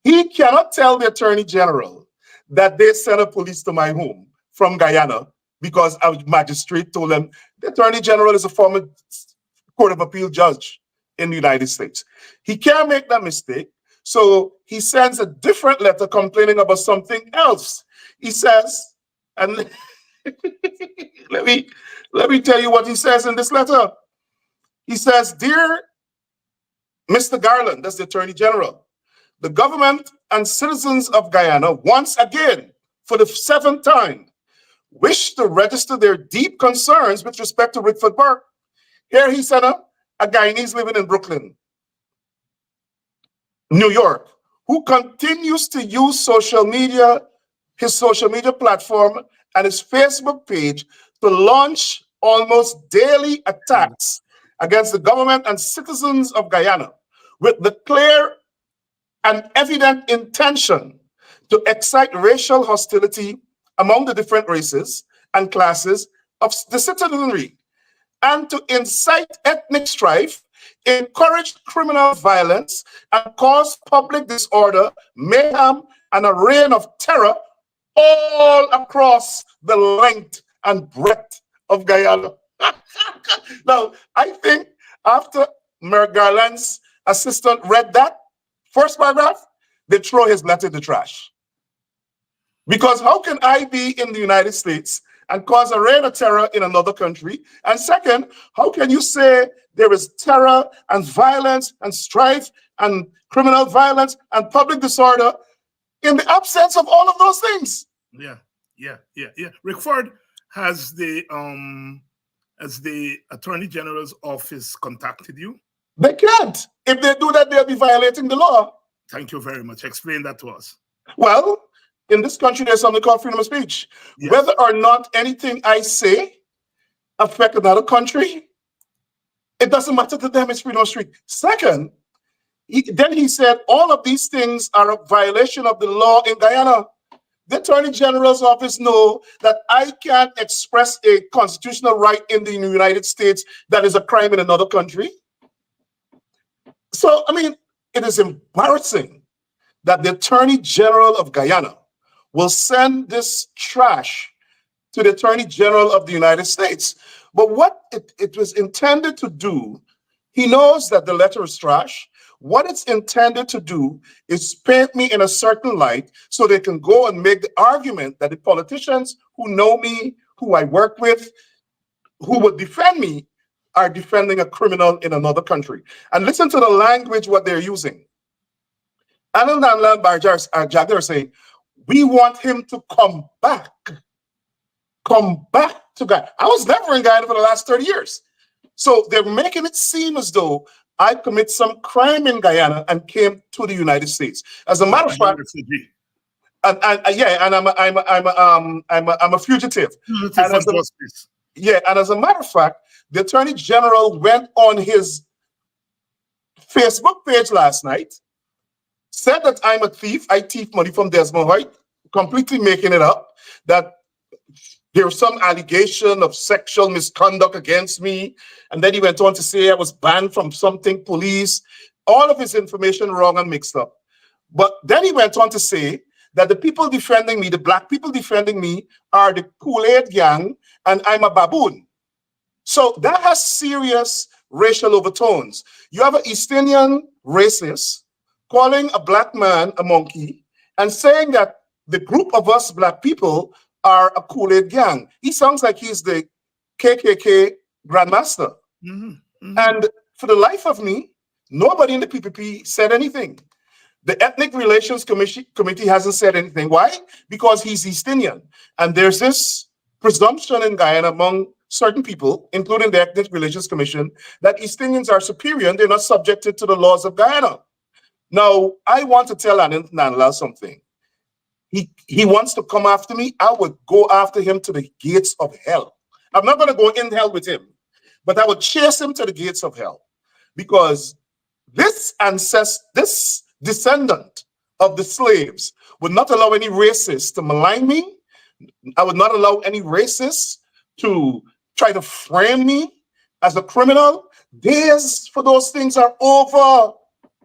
[SPEAKER 6] He cannot tell the Attorney General that they sent a police to my home from Guyana because a magistrate told him the Attorney General is a former Court of Appeal judge in the United States. He can't make that mistake. So he sends a different letter complaining about something else. He says, and let me tell you what he says in this letter. He says, "Dear Mr. Garland," that's the Attorney General, "the government and citizens of Guyana, once again, for the 7th time, wish to register their deep concerns with respect to Rickford Burke." Here he said, a Guyanese living in Brooklyn, New York, who continues to use social media, his social media platform and his Facebook page to launch almost daily attacks against the government and citizens of Guyana with the clear and evident intention to excite racial hostility among the different races and classes of the citizenry, and to incite ethnic strife, encourage criminal violence, and cause public disorder, mayhem, and a reign of terror all across the length and breadth of Guyana. Now, I think after Merrick Garland's assistant read that first paragraph, they throw his letter in the trash. Because how can I be in the United States and cause a reign of terror in another country? And second, how can you say there is terror and violence and strife and criminal violence and public disorder in the absence of all of those things?
[SPEAKER 4] Yeah. Rickford, has the Attorney General's office contacted you?
[SPEAKER 6] They can't. If they do that, they'll be violating the law.
[SPEAKER 4] Thank you very much. Explain that to us.
[SPEAKER 6] Well, in this country, there's something called freedom of speech. Yes. Whether or not anything I say affects another country, it doesn't matter to them. It's freedom of speech. Second, Then he said, all of these things are a violation of the law in Guyana. The Attorney General's office know that I can't express a constitutional right in the United States that is a crime in another country. So, I mean, it is embarrassing that the Attorney General of Guyana will send this trash to the Attorney General of the United States. But what it was intended to do, he knows that the letter is trash. What it's intended to do is paint me in a certain light so they can go and make the argument that the politicians who know me, who I work with, who would defend me, are defending a criminal in another country. And listen to the language, what they're using. Anil Nanlal Barjar are saying, we want him to come back to Guyana. I was never in Guyana for the last 30 years. So they're making it seem as though I commit some crime in Guyana and came to the United States. As a matter of fact, I'm a fugitive. And as a matter of fact, the Attorney General went on his Facebook page last night, said that I'm a thief. I thief money from Desmond White, completely making it up, that there's some allegation of sexual misconduct against me. And then he went on to say I was banned from something, police, all of his information wrong and mixed up. But then he went on to say that the people defending me, the black people defending me, are the Kool-Aid gang, and I'm a baboon. So that has serious racial overtones. You have an East Indian racist calling a black man a monkey and saying that the group of us black people are a Kool-Aid gang. He sounds like he's the KKK grandmaster. And for the life of me, nobody in the PPP said anything. The Ethnic Relations Committee hasn't said anything. Why? Because he's East Indian. And there's this presumption in Guyana among certain people, including the Ethnic Relations Commission, that East Indians are superior and they're not subjected to the laws of Guyana. Now, I want to tell Anil Nanlal something. He wants to come after me. I would go after him to the gates of hell. I'm not going to go in hell with him, but I would chase him to the gates of hell, because this descendant of the slaves would not allow any racist to malign me. I would not allow any racist to try to frame me as a criminal. Days for those things are over,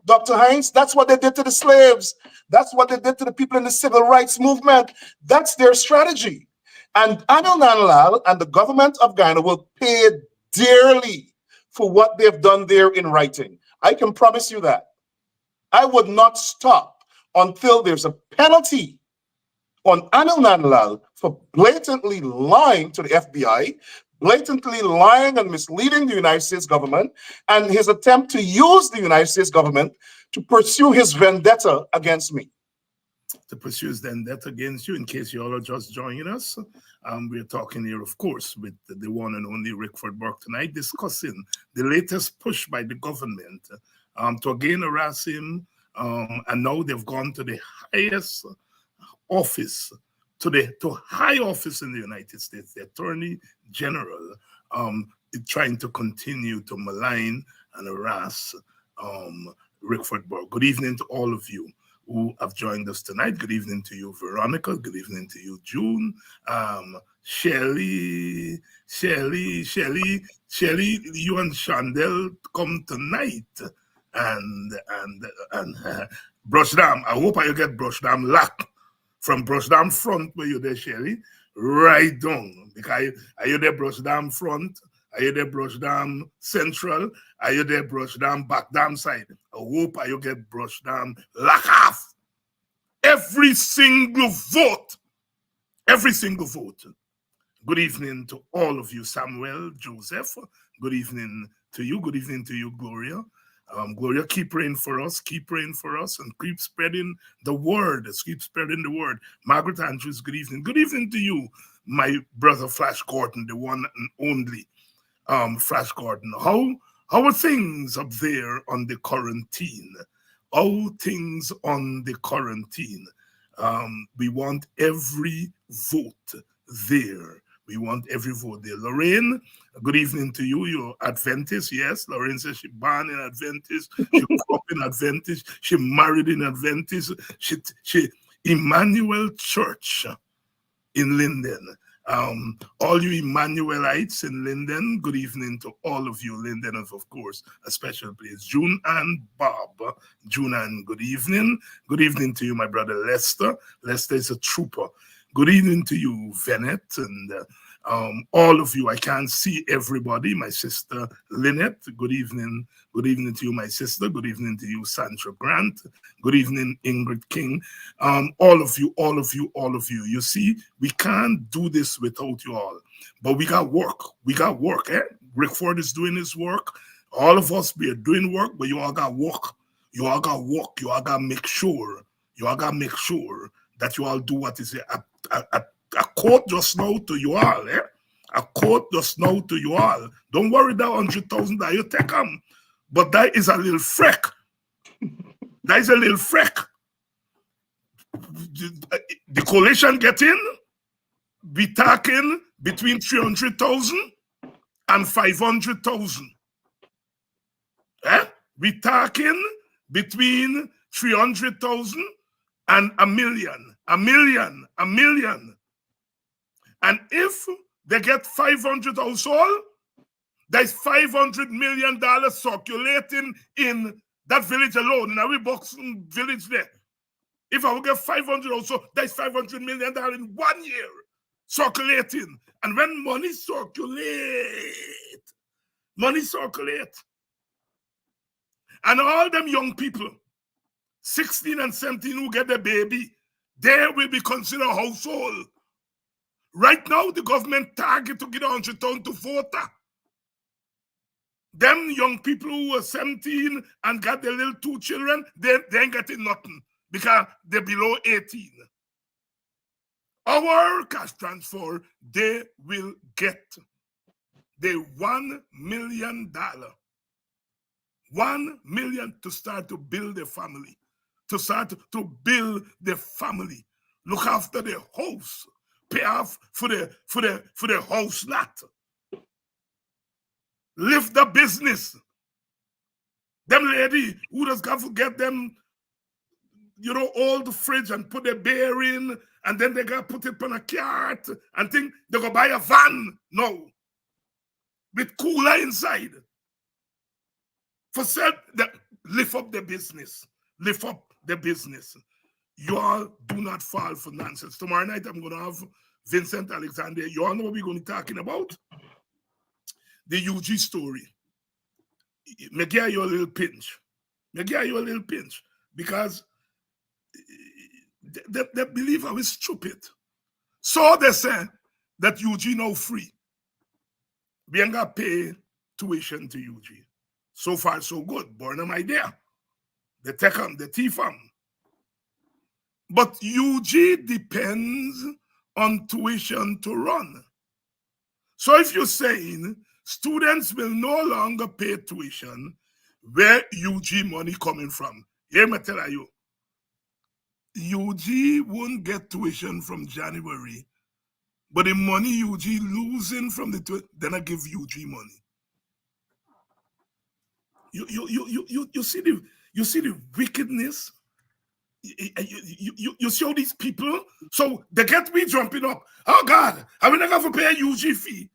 [SPEAKER 6] Dr. Hines. That's what they did to the slaves. That's what they did to the people in the civil rights movement. That's their strategy. And Anil Nanlal and the government of Guyana will pay dearly for what they've done there in writing. I can promise you that. I would not stop until there's a penalty on Anil Nanlal for blatantly lying to the FBI, blatantly lying and misleading the United States government, and his attempt to use the United States government to pursue his vendetta against me.
[SPEAKER 4] To pursue his vendetta against you, in case you all are just joining us, we're talking here, of course, with the one and only Rickford Burke tonight, discussing the latest push by the government to again harass him, and now they've gone to the highest office, to high office in the United States, the Attorney General, trying to continue to malign and harass Rickford Burke. Good evening to all of you who have joined us tonight. Good evening to you, Veronica. Good evening to you, June. Shelley, you and Chandel come tonight. And Brush Dam, I hope I get Brush Dam lock from Brush Dam front where you're there, Shelley, right down. Because are you there, Brush Dam front? Are you there, Brush Dam central? Are you there, Brush Dam back dam side? I hope you get Brush Dam lock off. Every single vote. Every single vote. Good evening to all of you, Samuel, Joseph. Good evening to you. Good evening to you, Gloria. Gloria, keep praying for us, and keep spreading the word. Keep spreading the word. Margaret Andrews, good evening. Good evening to you, my brother Flash Gordon, the one and only Flash Gordon. How are things up there on the quarantine? How things on the quarantine? We want every vote there We want every vote there. Lorraine, good evening to you. You're Adventist, yes. Lorraine says she born in Adventist. She grew up in Adventist. She married in Adventist. She Emmanuel Church in Linden. All you Emmanuelites in Linden, good evening to all of you. Linden is, of course, a special place. June and Bob. June and good evening. Good evening to you, my brother Lester. Lester is a trooper. Good evening to you, Venet, and all of you. I can't see everybody. My sister Lynette, good evening. Good evening to you, my sister. Good evening to you, Sandra Grant. Good evening, Ingrid King. All of you, all of you, all of you. You see, we can't do this without you all. But we got work. We got work, eh? Rickford is doing his work. All of us, we are doing work, but you all got work. You all got work. You all got to make sure. You all got to make sure that you all do what is a quote just now to you all, eh? A quote just now to you all. Don't worry that 100,000 that you take them. But that is a little freck. That is a little freck. The coalition get in, be talking between 300,000 and 500,000. Eh? We talking between 300,000 and a million. And if they get 500 households, there's $500 million circulating in that village alone, in our boxing village there. If I will get 500 also, that's $500 million in 1 year circulating. And when money circulate, and all them young people, 16 and 17 who get a baby, they will be considered household. Right now, the government target to get 100,000 to voter. Them young people who are 17 and got their little 2 children, they ain't getting nothing because they're below 18. Our cash transfer, they will get the $1 million. $1 million to start to build a family, to start to build the family, look after the house, pay off for the house lot. Lift the business. Them lady who just got to get them, all the fridge and put the beer in, and then they got to put it on a cart and think they go buy a van. No. With cooler inside. For self, lift up the business. Lift up the business. You all do not fall for nonsense. Tomorrow night I'm going to have Vincent Alexander. You all know what we're going to be talking about? The UG story. Me give you a little pinch. Because they believe I was stupid. So they say that UG now free. We ain't got to pay tuition to UG. So far, so good. Born an idea. They take them, they thief them. But UG depends on tuition to run. So if you're saying students will no longer pay tuition, where UG money coming from? Here me tell you, UG won't get tuition from January, but the money UG losing from the then I give UG money. You see the wickedness. You show these people, so they get me jumping up. Oh God, I will not have to pay a UG fee.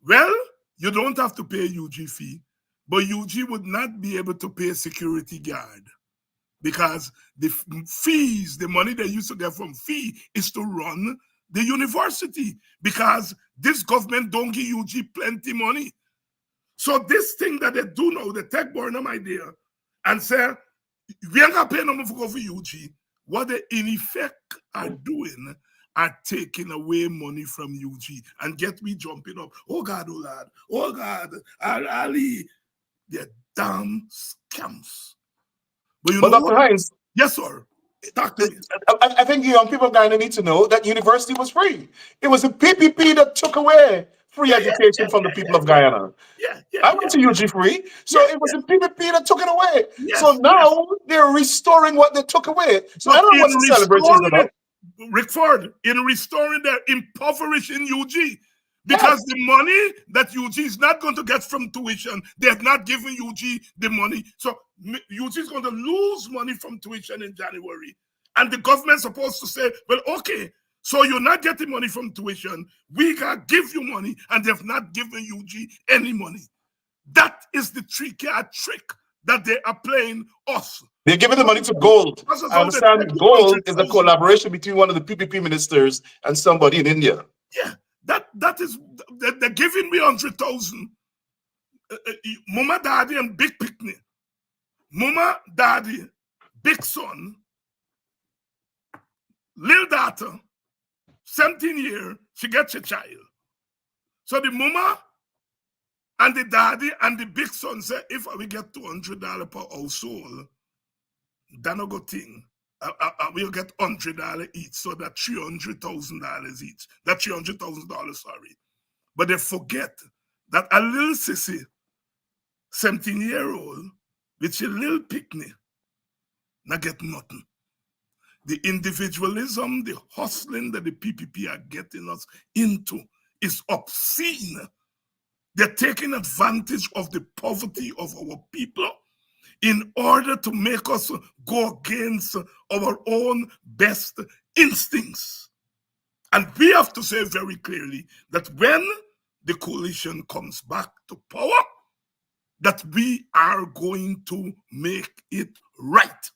[SPEAKER 4] Well, you don't have to pay a UG fee, but UG would not be able to pay a security guard because the fees, the money they used to get from fee is to run the university because this government don't give UG plenty money. So this thing that they do now, they take Burnham idea and say, we ain't gonna pay no more for go for UG. What they in effect are doing are taking away money from UG and get me jumping up. Oh God, oh Lord, oh God, Ali. They're damn scams. But
[SPEAKER 6] Dr. Hinds,
[SPEAKER 4] yes, sir. Talk to me.
[SPEAKER 6] I think young people kind of need to know that university was free. It was the PPP that took away free education from the people of Guyana. I went to UG free, so it was the PPP that took it away. So now they're restoring what they took away. So I don't know what the celebration is about.
[SPEAKER 4] Rickford, in restoring their impoverishing UG. Because the money that UG is not going to get from tuition, they have not given UG the money. So UG is going to lose money from tuition in January. And the government's supposed to say, well, okay, so you're not getting money from tuition. We can give you money, and they've not given UG any money. That is the trick that they are playing us.
[SPEAKER 6] They're giving the money to Gold. I understand Gold is a collaboration between one of the PPP ministers and somebody in India.
[SPEAKER 4] Yeah, that is, they're giving me 100,000. Mama, daddy, and big picnic. Mama, daddy, big son, little daughter, 17 years, she gets a child. So the mama and the daddy and the big son say, if we get $200 per household, that's not a good thing. We'll get $100 each, so that's $300,000 each. That's $300,000, sorry. But they forget that a little sissy, 17-year-old, with a little picnic, not get nothing. The individualism, the hustling that the PPP are getting us into is obscene. They're taking advantage of the poverty of our people in order to make us go against our own best instincts. And we have to say very clearly that when the coalition comes back to power, that we are going to make it right.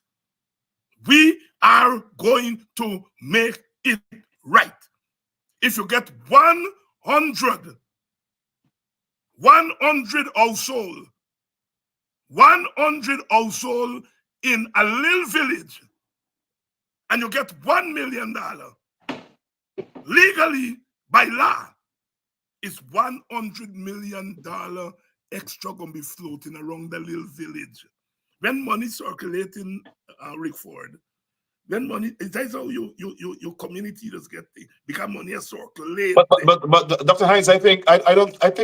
[SPEAKER 4] We are going to make it right. If you get 100 household, 100 household in a little village, and you get $1 million, legally, by law, is $100 million extra going to be floating around the little village. When money circulating, Rickford, when money, that's how your community does get things, because money is circulating.
[SPEAKER 6] But Dr. Hinds, I think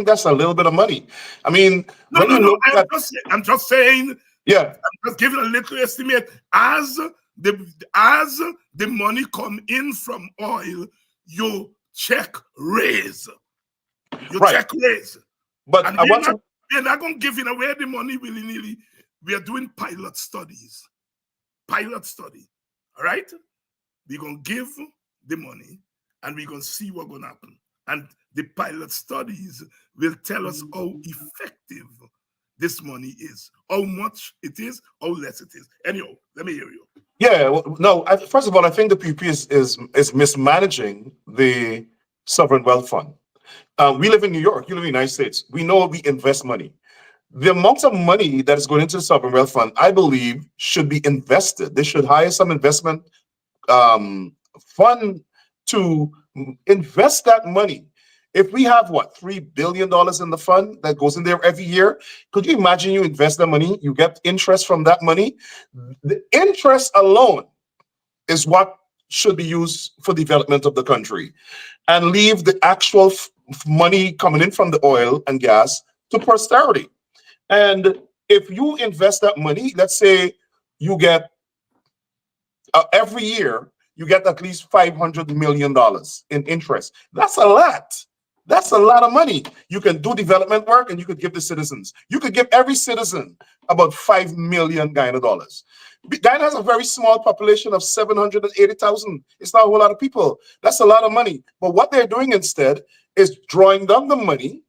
[SPEAKER 6] that's a little bit of money. I mean,
[SPEAKER 4] I'm just saying.
[SPEAKER 6] Yeah,
[SPEAKER 4] I'm just giving a little estimate. As the money come in from oil, your check raise. Check raise.
[SPEAKER 6] But
[SPEAKER 4] and we're not going to give away the money willy-nilly. We are doing pilot studies. Pilot study. All right? We're going to give the money and we're going to see what's going to happen. And the pilot studies will tell us how effective this money is, how much it is, how less it is. Anyhow, let me hear you.
[SPEAKER 6] Yeah, well, no, first of all, I think the PPP is mismanaging the sovereign wealth fund. We live in New York, you live in the United States. We know we invest money. The amount of money that is going into the sovereign wealth fund, I believe, should be invested. They should hire some investment fund to invest that money. If we have, what, $3 billion in the fund that goes in there every year, could you imagine you invest that money, you get interest from that money? The interest alone is what should be used for development of the country, and leave the actual money coming in from the oil and gas to posterity. And if you invest that money, let's say you get, every year, you get at least $500 million in interest. That's a lot. That's a lot of money. You can do development work and you could give the citizens. You could give every citizen about $5 million Guyana dollars. Guyana has a very small population of 780,000. It's not a whole lot of people. That's a lot of money. But what they're doing instead is drawing down the money,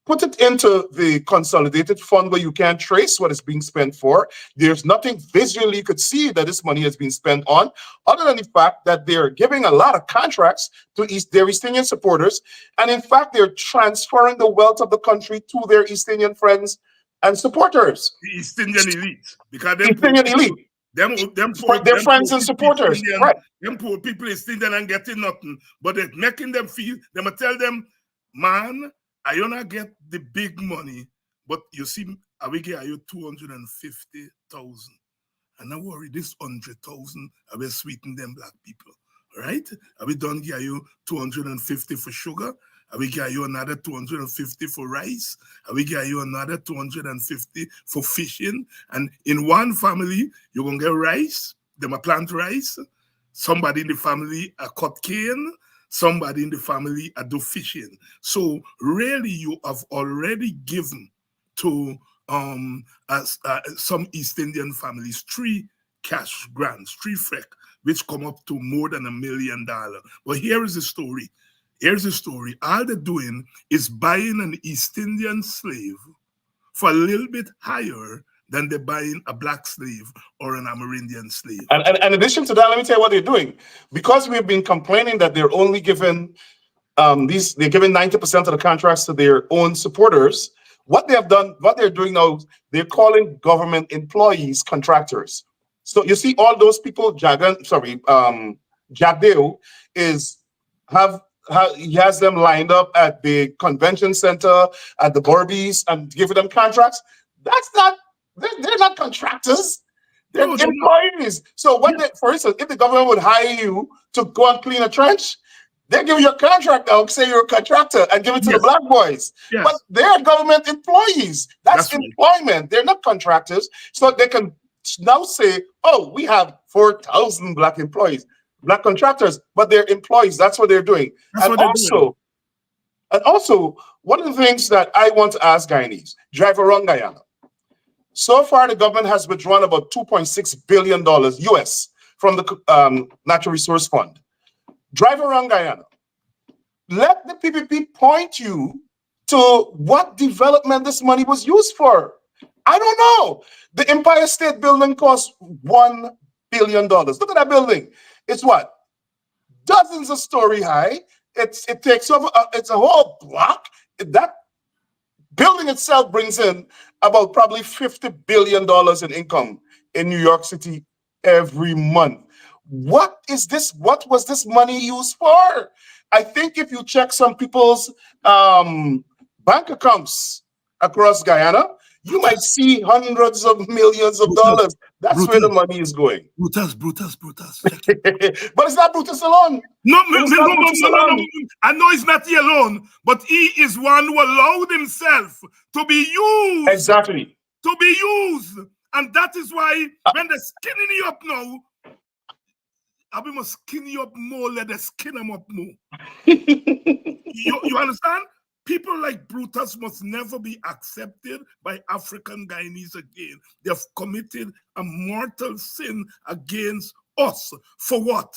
[SPEAKER 6] put it into the consolidated fund where you can't trace what it's being spent for. There's nothing visually you could see that this money has been spent on, other than the fact that they're giving a lot of contracts to their East Indian supporters. And in fact, they're transferring the wealth of the country to their East Indian friends and supporters.
[SPEAKER 4] The East Indian elite. Because
[SPEAKER 6] East Indian elite. Their friends and supporters. Right.
[SPEAKER 4] Them poor people East Indian and getting nothing. But they're making them feel, they might tell them, man, I don't get the big money, but you see, I will give you 250,000. And don't worry, this 100,000, I will sweeten them black people, right? I will don't give you 250 for sugar. I will give you another 250 for rice. I will give you another 250 for fishing. And in one family, you're going to get rice. They might plant rice. somebody in the family a cut cane, somebody in the family a do fishing. So really you have already given to some East Indian families 3 cash grants, 3 FEC, which come up to more than $1 million. But here is the story. Here's the story. All they're doing is buying an East Indian slave for a little bit higher than they're buying a black slave or an Amerindian slave.
[SPEAKER 6] And in addition to that, let me tell you what they're doing. Because we've been complaining that they're only giving they're giving 90% of the contracts to their own supporters. What they have done, what they're doing now, they're calling government employees contractors. So you see all those people, Jagdeo he has them lined up at the convention center, at the Barbies, and giving them contracts. That's not, they're not contractors. They're employees. So what for instance, if the government would hire you to go and clean a trench, they give you a contract now, say you're a contractor, and give it to the black boys.
[SPEAKER 4] Yes.
[SPEAKER 6] But they're government employees. That's employment. Right. They're not contractors. So they can now say, oh, we have 4,000 black employees, black contractors, but they're employees. That's what they're doing. And also, one of the things that I want to ask Guyanese, drive around Guyana. So far, the government has withdrawn about $2.6 billion US from the Natural Resource Fund. Drive around Guyana. Let the PPP point you to what development this money was used for. I don't know. The Empire State Building cost $1 billion. Look at that building. It's what? Dozens of story high. It takes over. It's a whole block. That building itself brings in about probably $50 billion in income in New York City every month. What is this? What was this money used for? I think if you check some people's bank accounts across Guyana, you might see hundreds of millions of dollars. That's where the money is going.
[SPEAKER 4] Brutus.
[SPEAKER 6] But it's not Brutus alone.
[SPEAKER 4] No. I know he's not he alone, but he is one who allowed himself to be used.
[SPEAKER 6] Exactly.
[SPEAKER 4] To be used. And that is why when they're skinning you up now, I must skin you up more, let them skin them up more. You understand? People like Brutus must never be accepted by African Guyanese again. They've committed a mortal sin against us. For what?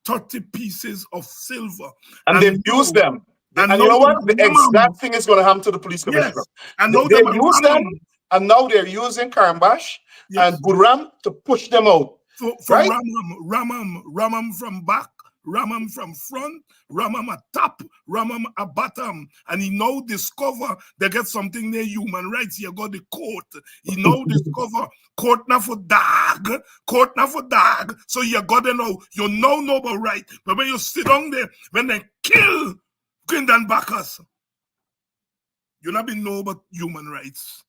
[SPEAKER 4] 30 pieces of silver.
[SPEAKER 6] And they've used them. And you know what? The exact thing is going to happen to the police commissioner.
[SPEAKER 4] Yes. And they
[SPEAKER 6] use them, and now they're using Karambash and Buram to push them out.
[SPEAKER 4] Right? Ramam from back, Ramam from front, Ramam at top, Ramam at bottom. And he now discover they get something near human rights. He got the court. He now discover court now for dog. So you got to know, you know about right. But when you sit down there, when they kill Quindan Bacchus, you not be know about human rights.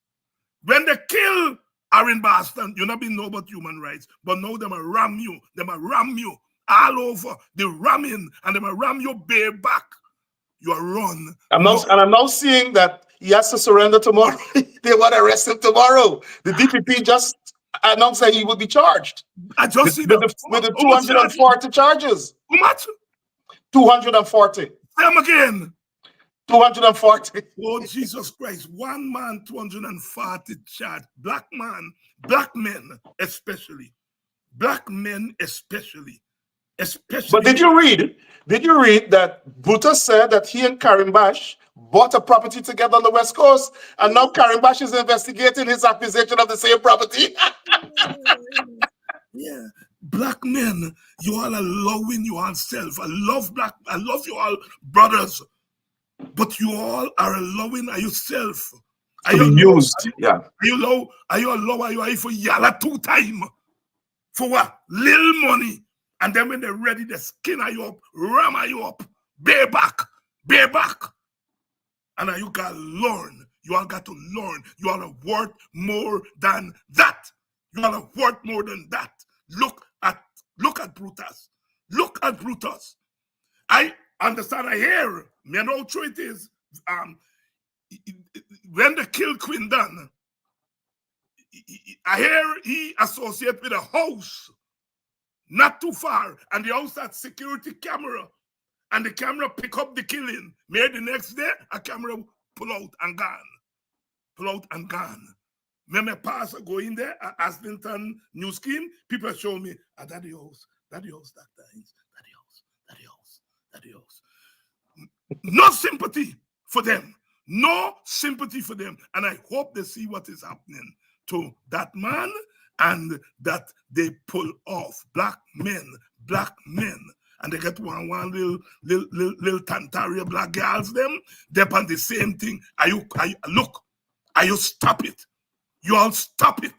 [SPEAKER 4] When they kill Aaron Boston, you not be know about human rights, but now them a ram you all over, the ramming, and them a ram your bare back. You are run.
[SPEAKER 6] I'm now seeing that he has to surrender tomorrow. They want to arrest him tomorrow. The DPP just announced that he will be charged.
[SPEAKER 4] I just see that.
[SPEAKER 6] With the 240 charges.
[SPEAKER 4] How much?
[SPEAKER 6] 240.
[SPEAKER 4] Them again.
[SPEAKER 6] 240.
[SPEAKER 4] Oh, Jesus Christ. One man, 240 charge. Black men especially.
[SPEAKER 6] But did you read that Brutus said that he and Karimbash bought a property together on the West Coast, and now Karimbash is investigating his acquisition of the same property?
[SPEAKER 4] Yeah. Black men, you all are loving yourself. I love you all brothers. But you all are allowing yourself. Are you
[SPEAKER 6] used? Yeah.
[SPEAKER 4] Are you low? Are you low? Are you for yalla 2 times? For what? Little money. And then when they're ready, they skin you up, ram you up, bareback. And now you got to learn. You all got to learn. You all are worth more than that. You all are worth more than that. Look at Brutus. Look at Brutus. I understand. I hear. Me know how true it is. When they kill Quindan, I hear he associate with a house not too far, and the house had security camera, and the camera pick up the killing. Maybe the next day, a camera pull out and gone. Pull out and gone. When my pastor go in there at Aslington New Scheme, people show me, that the house, Dr. Hines, that the house. No sympathy for them. No sympathy for them. And I hope they see what is happening to that man and that they pull off black men. And they get one little Tantaria black girls them. They're on the same thing. Are you stop it? You all stop it.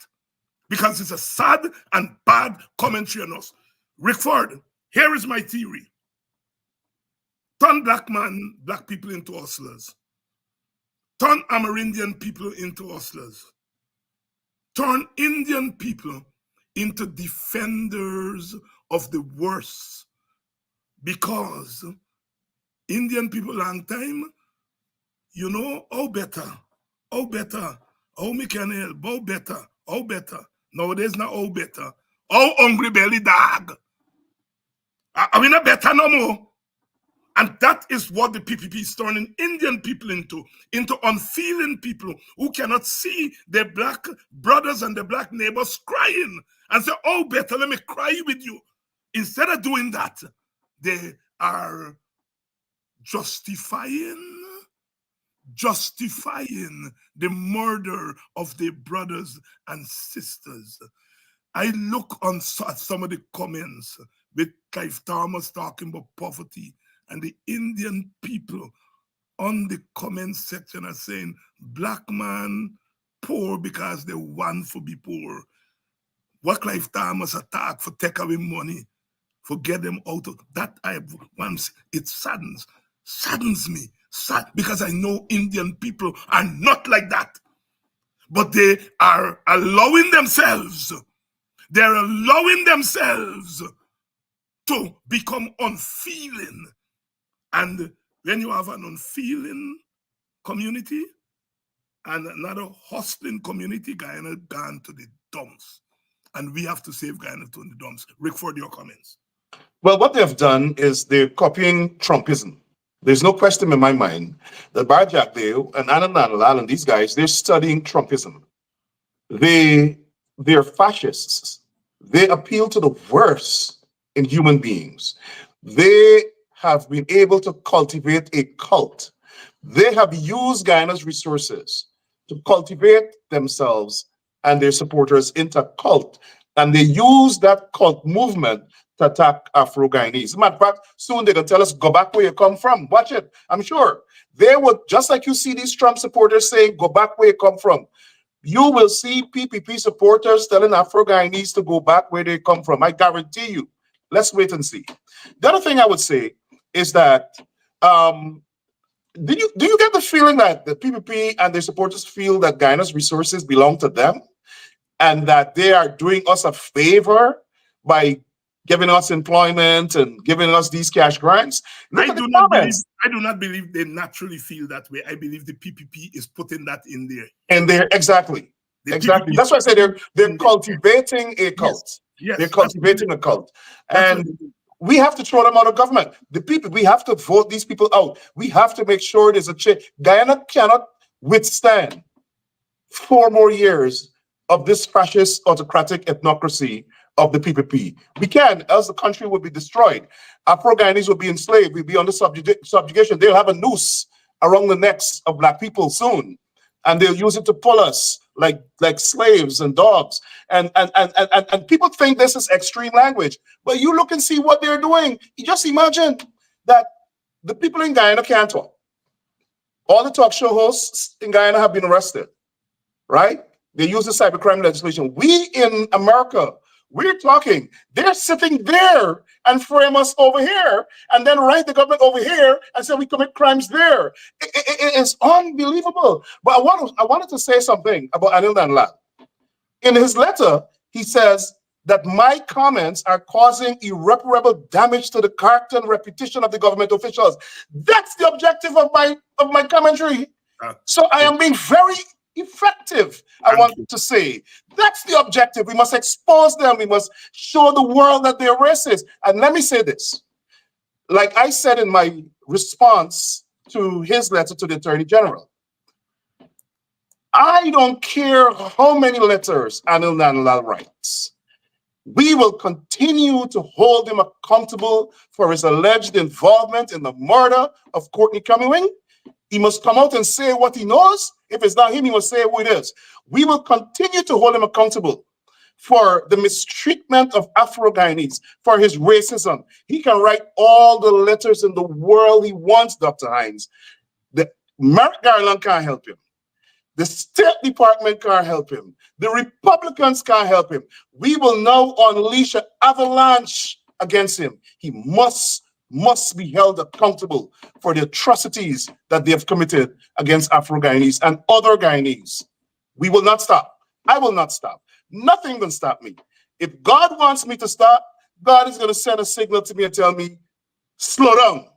[SPEAKER 4] Because it's a sad and bad commentary on us. Rickford, here is my theory. Turn black people into hustlers. Turn Amerindian people into hustlers. Turn Indian people into defenders of the worst. Because Indian people long time, how better, how me can help, how better. Nowadays not how better. How hungry belly dog. Are we not better no more? And that is what the PPP is turning Indian people into unfeeling people who cannot see their black brothers and their black neighbors crying and say, oh, better, let me cry with you. Instead of doing that, they are justifying the murder of their brothers and sisters. I look at some of the comments with Clive Thomas talking about poverty, and the Indian people on the comment section are saying, black man poor because they want to be poor. What Clive Thomas attack for take away money, for get them out of that, it saddens me, because I know Indian people are not like that. But they are allowing themselves, to become unfeeling. And when you have an unfeeling community and another hustling community, Guyana gone to the dumps. And we have to save Guyana to the dumps. Rickford, your comments.
[SPEAKER 6] Well, what they've done is they're copying Trumpism. There's no question in my mind that Barjack Dale and Anand Nandlal and these guys, they're studying Trumpism. They're fascists. They appeal to the worst in human beings. They have been able to cultivate a cult. They have used Guyana's resources to cultivate themselves and their supporters into cult. And they use that cult movement to attack Afro-Guyanese. As a matter of fact, soon they're going to tell us, go back where you come from. Watch it. I'm sure. They would, just like you see these Trump supporters saying, go back where you come from. You will see PPP supporters telling Afro-Guyanese to go back where they come from. I guarantee you. Let's wait and see. The other thing I would say is that, do you get the feeling that the PPP and their supporters feel that Guyana's resources belong to them and that they are doing us a favor by giving us employment and giving us these cash grants? I do
[SPEAKER 4] not believe they naturally feel that way. I believe the PPP is putting that in there.
[SPEAKER 6] And they're exactly. PPP, that's why I say they're cultivating a cult. Yes, they're cultivating a cult. And we have to throw them out of government. The people, we have to vote these people out. We have to make sure there's a change. Guyana cannot withstand 4 more years of this fascist autocratic ethnocracy of the PPP. We can, else the country will be destroyed. Afro-Guyanese will be enslaved. We'll be under subjugation. They'll have a noose around the necks of black people soon. And they'll use it to pull us like slaves and dogs. And people think this is extreme language. But you look and see what they're doing. You just imagine that the people in Guyana can't talk. All the talk show hosts in Guyana have been arrested, right? They use the cybercrime legislation. We in America, we're talking. They're sitting there and frame us over here and then write the government over here and say we commit crimes there. It is unbelievable. But I wanted to say something about Anil Nandlal. In his letter, he says that my comments are causing irreparable damage to the character and reputation of the government officials. That's the objective of my commentary. So I am being very effective I want to say that's the objective. We must expose them. We must show the world that they're racist. And let me say this. Like I said in my response to his letter to the Attorney General, I don't care how many letters Anil Nanlal writes. We will continue to hold him accountable for his alleged involvement in the murder of Courtney Cumming. He must come out and say what he knows. If it's not him, he must say who it is. We will continue to hold him accountable for the mistreatment of Afro-Guyanese, for his racism. He can write all the letters in the world he wants, Dr. Hines. The Merrick Garland can't help him. The State Department can't help him. The Republicans can't help him. We will now unleash an avalanche against him. He must be held accountable for the atrocities that they have committed against Afro-Guyanese and other Guyanese. We will not stop. I will not stop. Nothing will stop me. If God wants me to stop, God is going to send a signal to me and tell me, slow down.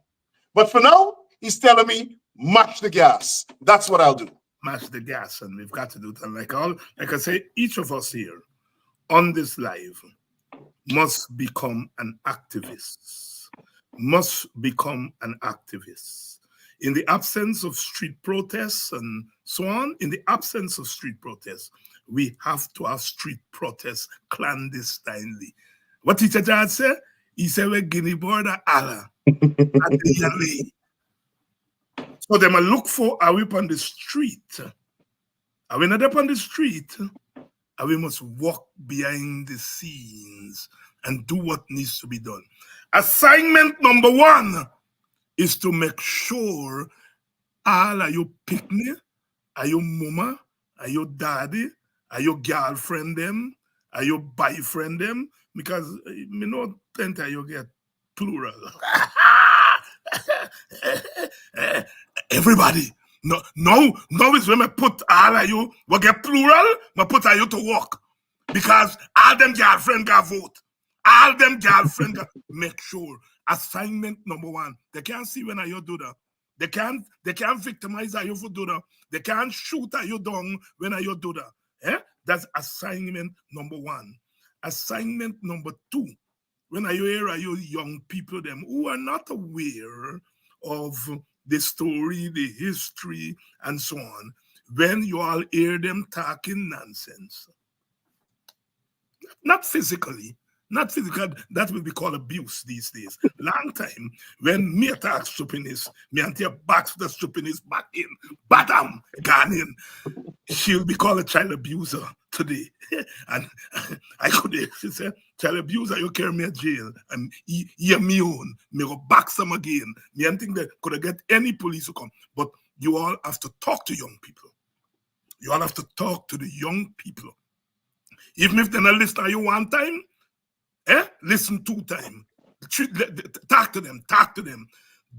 [SPEAKER 6] But for now, he's telling me, mash the gas. That's what I'll do.
[SPEAKER 4] Mash the gas, and we've got to do that. Like I say, each of us here on this live must become an activist. Must become an activist. In the absence of street protests and so on, in the absence of street protests, we have to have street protests clandestinely. What Teacher Jad said? He said, we're Guinea border Allah. So they might look for, are we on the street? Are we not up on the street? And we must walk behind the scenes and do what needs to be done. Assignment number 1 is to make sure all are your picnic, are your mama, are your daddy, are your girlfriend them, are your boyfriend them, because me know plenty you get plural. Everybody. No, it's when I put all of you, we get plural, I put all you to work. Because all them girlfriend got vote. All them girlfriend got make sure. Assignment number 1. They can't see when you do that. They can't victimize you for do that. They can't shoot at you down when you do that. Eh? That's assignment number 1. Assignment number 2. When you hear you young people them who are not aware of the story, the history, and so on, when you all hear them talking nonsense, not physically, that will be called abuse these days. Long time, when me attack stupidness, me auntie backs the stupidness back in, bottom, gone in, she'll be called a child abuser today. And I could, she said, child abuser, you carry me to jail, and he me own, me go back some again. Me and think that could get any police to come, but you all have to talk to young people. You all have to talk to the young people. Even if they're not listening to you one time, listen 2 times. Talk to them.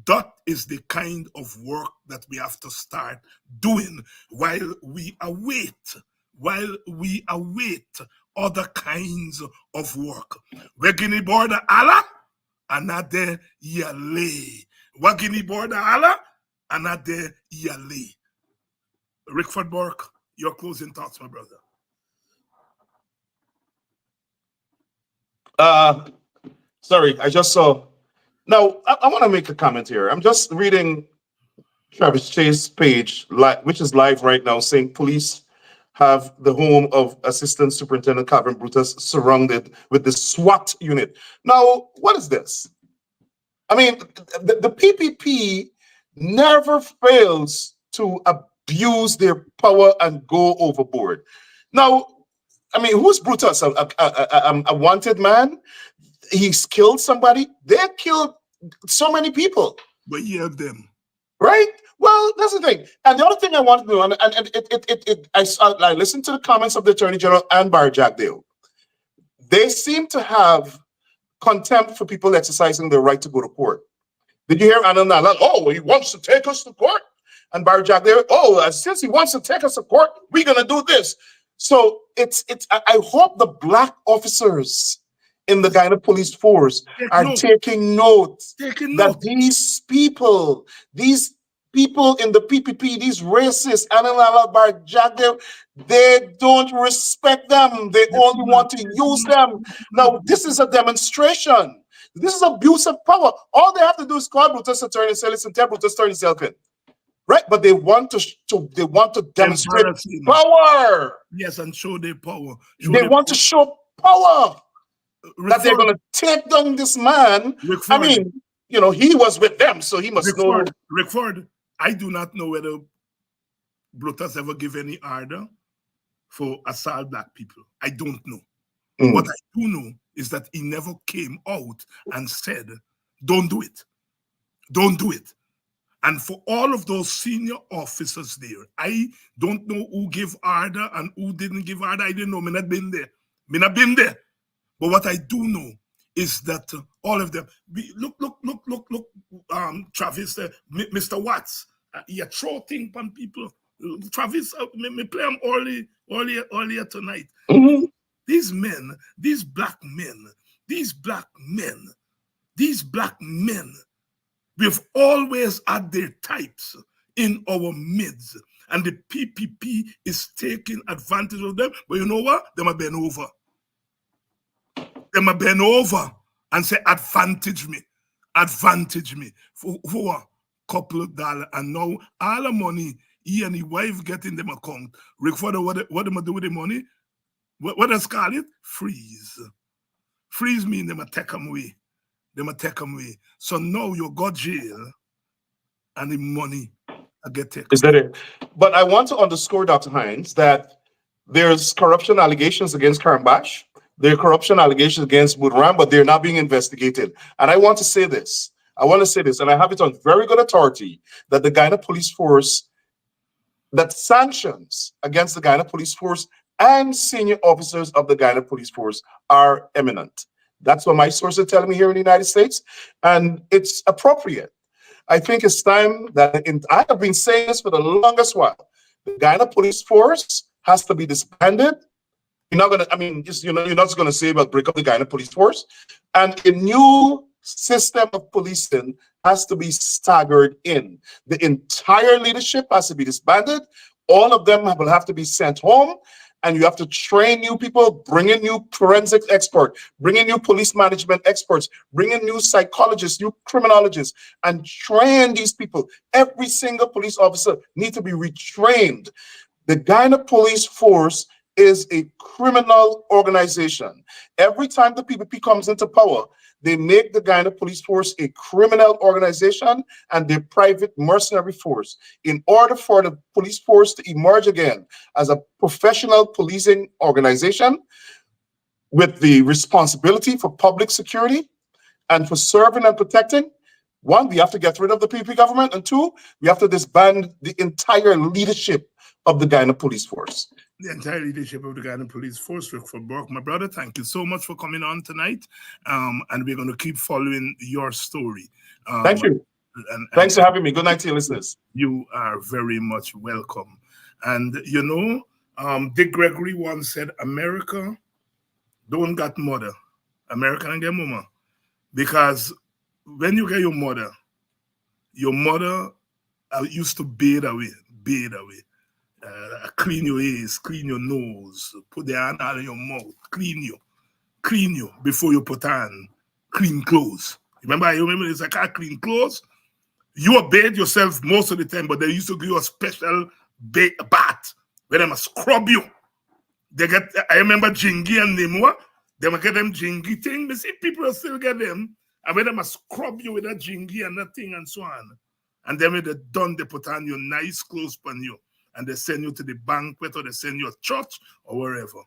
[SPEAKER 4] That is the kind of work that we have to start doing while we await other kinds of work. Wagini border Allah, another yale. Wagini border Allah, another yale. Rickford Burke, your closing thoughts, my brother.
[SPEAKER 6] Sorry, I just saw. Now, I want to make a comment here. I'm just reading Travis Chase's page, which is live right now, saying police have the home of Assistant Superintendent Calvin Brutus surrounded with the SWAT unit. Now, what is this? I mean, the PPP never fails to abuse their power and go overboard. Now, I mean, who's Brutus? A wanted man? He's killed somebody? They killed so many people.
[SPEAKER 4] But you have them.
[SPEAKER 6] Right? Well, that's the thing. And the other thing I want to do, I listened to the comments of the Attorney General and Barry Jagdale. They seem to have contempt for people exercising their right to go to court. Did you hear Anil Nanlal? Oh, he wants to take us to court. And Barry Jagdale, oh, since he wants to take us to court, we're going to do this. So I hope the black officers in the Guyana police force are taking note that these people people in the PPP, these racists, they don't respect them. They only want to use them. Now, this is a demonstration. This is abuse of power. All they have to do is call Brutus attorney and say, listen, tell Brutus turn yourself in. Right? But they want to demonstrate power.
[SPEAKER 4] Yes, and show their power.
[SPEAKER 6] They want to show power. That they're going to take down this man.
[SPEAKER 4] Rickford,
[SPEAKER 6] I mean, you know, he was with them, so he must know.
[SPEAKER 4] Rickford, I do not know whether Brutus ever give any order for assault black people. I don't know. What I do know is that he never came out and said, don't do it. Don't do it. And for all of those senior officers there, I don't know who gave order and who didn't give order. I didn't know. Me not been there. Me not been there. But what I do know is that all of them, look, Travis, Mr. Watts, he throw things on people. Travis, me play him earlier tonight. These men, these black men, we've always had their types in our midst. And the PPP is taking advantage of them. But you know what? Them have been over. Them have been over and say, advantage me for a couple of dollars. And now all the money he and his wife get in them account. Rickford, what them do with the money? What does call it? Freeze. Freeze mean them a take them away. So now you go jail and the money I get taken.
[SPEAKER 6] Is that it? But I want to underscore, Dr. Hines, that there's corruption allegations against Karambash. There are corruption allegations against Budram, but they're not being investigated. And I want to say this. And I have it on very good authority, that the Guyana Police Force, that sanctions against the Guyana Police Force and senior officers of the Guyana Police Force are imminent. That's what my sources are telling me here in the United States, and it's appropriate. I think it's time that, I have been saying this for the longest while, the Guyana Police Force has to be disbanded. You're not gonna, you're not just gonna say about break up the Guyana Police Force, and a new system of policing has to be staggered in. The entire leadership has to be disbanded. All of them will have to be sent home. And you have to train new people, bring in new forensic experts, bring in new police management experts, bring in new psychologists, new criminologists, and train these people. Every single police officer needs to be retrained. The Guyana Police Force is a criminal organization. Every time the PPP comes into power, they make the Guyana Police Force a criminal organization and a private mercenary force. In order for the police force to emerge again as a professional policing organization with the responsibility for public security and for serving and protecting, one, we have to get rid of the PPP government, and two, we have to disband the entire leadership of the Guyana Police Force.
[SPEAKER 4] The entire leadership of the Guyana Police Force, Rickford Burke. My brother, thank you so much for coming on tonight. And we're going to keep following your story.
[SPEAKER 6] Thank you. Thanks for having me. Good night to your listeners.
[SPEAKER 4] You are very much welcome. And, you know, Dick Gregory once said, America don't got mother. America don't get mama. Because when you get your mother used to bathe away. Clean your ears, clean your nose, put the hand out of your mouth, clean you before you put on clean clothes. Remember it's like I clean clothes. You bathe yourself most of the time, but they used to give you a special bath where they must scrub you. I remember Jingy and Nimwa, they must get them Jingy thing. But see, people still get them, and when they must scrub you with that Jingy and that thing and so on. And then when they're done, they put on your nice clothes on you. And they send you to the banquet or they send you to church or wherever.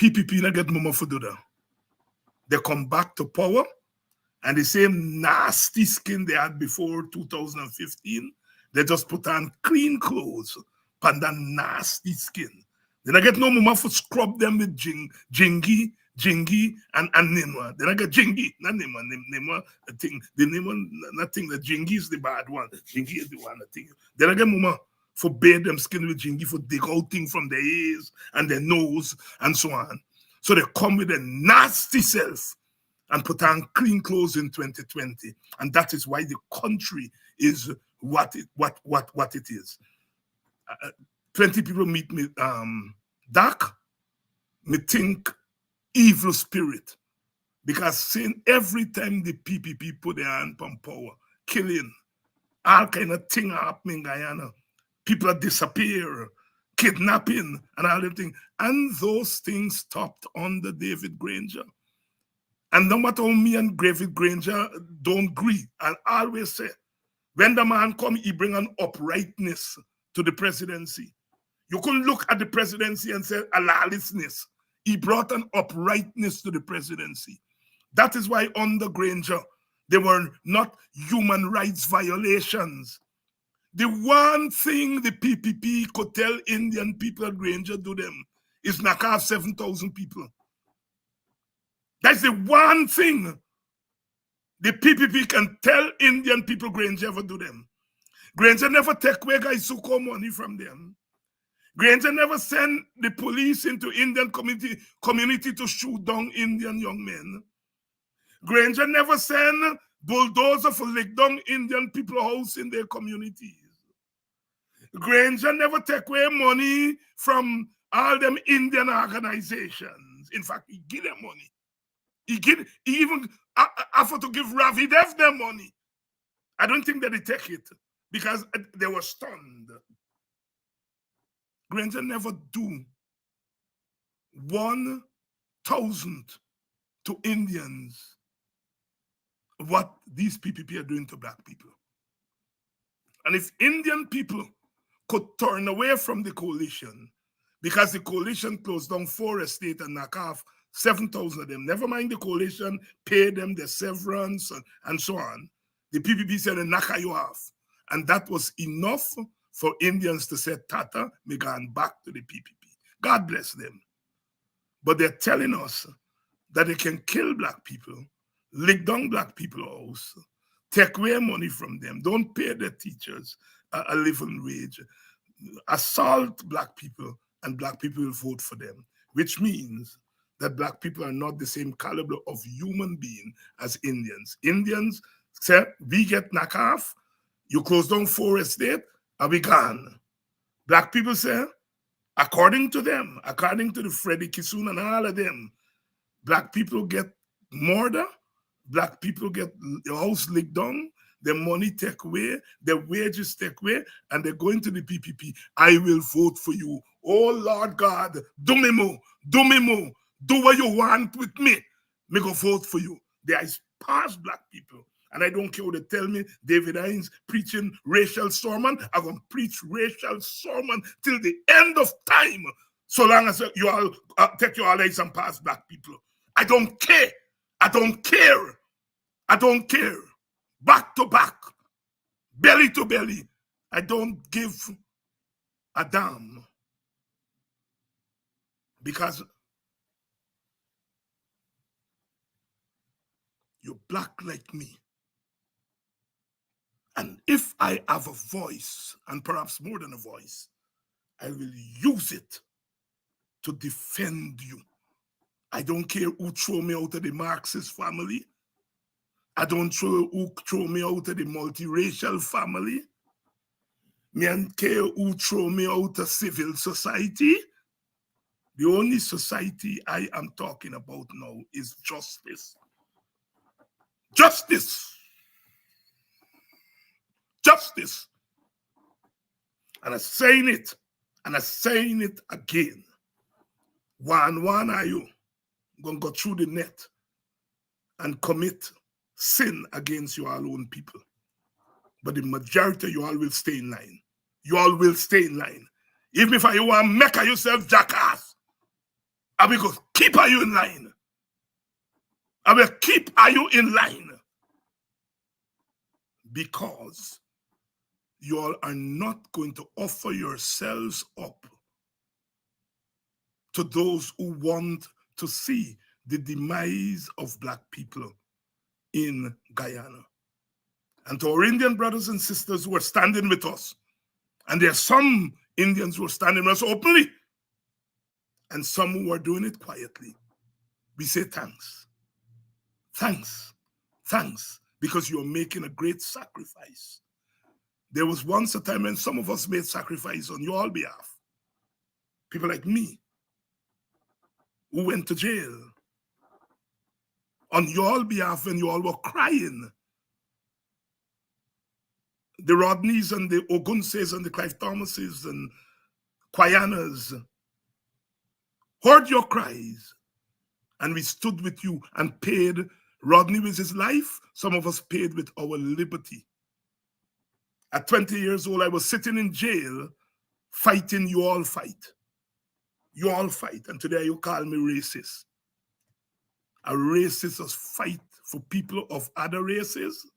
[SPEAKER 4] PPP not get mama for do that. They come back to power and the same nasty skin they had before 2015, they just put on clean clothes and that nasty skin. They not get no mama for scrub them with Jingy and Nimwa. They not get Jingy, not Nimwa. Nimwa, the thing, the Nimwa, nothing. The Jingy is the bad one. Jingy is the one. The thing. They not get mama for bathe them skin with Jingy, for dig out things from their ears and their nose and so on. So they come with a nasty self and put on clean clothes in 2020. And that is why the country is what it is. 20 people meet me dark, me think evil spirit. Because seeing every time the PPP put their hand on power, killing, all kind of thing happening in Guyana. People disappear, kidnapping, and all them things. And those things stopped under David Granger. And no matter how me and David Granger don't agree, I always say, when the man come, he bring an uprightness to the presidency. You couldn't look at the presidency and say a lawlessness. He brought an uprightness to the presidency. That is why under Granger, there were not human rights violations. The one thing the PPP could tell Indian people at Granger do them is knock off 7,000 people. That's the one thing the PPP can tell Indian people Granger ever do them. Granger never take away guys who call money from them. Granger never send the police into Indian community to shoot down Indian young men. Granger never send bulldozer for lick down Indian people house in their communities. Granger never take away money from all them Indian organizations. In fact, he give them money. He even offered to give Ravi Dev their money. I don't think that they take it because they were stunned. Granger never do 1,000 to Indians what these PPP are doing to black people. And if Indian people could turn away from the coalition, because the coalition closed down 4 estates and knock off 7,000 of them, never mind the coalition, pay them their severance and so on, the PPP said, knock you off. And that was enough for Indians to say, Tata, me gone back to the PPP. God bless them. But they're telling us that they can kill black people, lick down black people's house, take away money from them, don't pay their teachers a living wage, assault black people, and black people will vote for them, which means that black people are not the same caliber of human being as Indians. Indians say, we get knocked off, you close down 4 estates, and we gone. Black people say, according to them, according to the Freddie Kisoon and all of them, black people get murder, black people get their house licked down, their money take away, their wages take away, and they're going to the PPP. I will vote for you. Oh, Lord God, do me more, do me more. Do what you want with me. Me go vote for you. There is past black people. And I don't care what they tell me, David Hines preaching racial sermon. I'm going to preach racial sermon till the end of time. So long as you all take your allies and pass black people. I don't care. I don't care. I don't care. Back to back. Belly to belly. I don't give a damn. Because you're black like me. And if I have a voice, and perhaps more than a voice, I will use it to defend you. I don't care who throw me out of the Marxist family. I don't care who throw me out of the multiracial family. Me don't care who throw me out of civil society. The only society I am talking about now is justice. Justice. Justice. And I'm saying it, and I'm saying it again. One are you going to go through the net and commit sin against your own people. But the majority of you all will stay in line. You all will stay in line. Even if you want to make yourself jackass, I will go keep you in line. I will keep you in line. Because you all are not going to offer yourselves up to those who want to see the demise of black people in Guyana. And to our Indian brothers and sisters who are standing with us, and there are some Indians who are standing with us openly, and some who are doing it quietly, we say thanks. Thanks. Thanks. Because you're making a great sacrifice. There was once a time when some of us made sacrifice on your behalf. People like me, who went to jail on your behalf when you all were crying. The Rodneys and the Ogunses and the Clive Thomases and Quianas heard your cries, and we stood with you and paid. Rodney with his life, some of us paid with our liberty. At 20 years old, I was sitting in jail fighting you all fight. You all fight, and today you call me racist. A racist does fight for people of other races.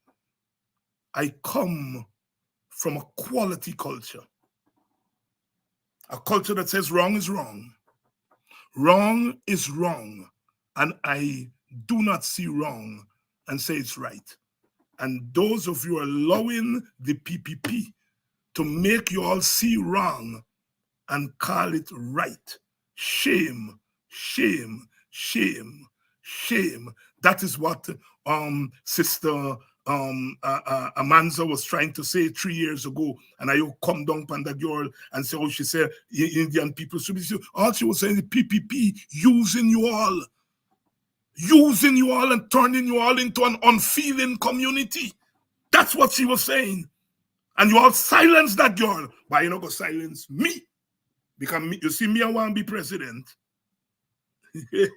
[SPEAKER 4] I come from a quality culture. A culture that says wrong is wrong. Wrong is wrong. And I do not see wrong and say it's right. And those of you allowing the PPP to make you all see wrong and call it right. Shame, shame, shame, shame. That is what Sister Amanza was trying to say 3 years ago, and I come down on the girl and say, oh, she said Indian people should be. All she was saying is PPP using you all and turning you all into an unfeeling community. That's what she was saying. And you all silence that girl. But you're not going to silence me. Because me, you see, me, I want to be president. Me,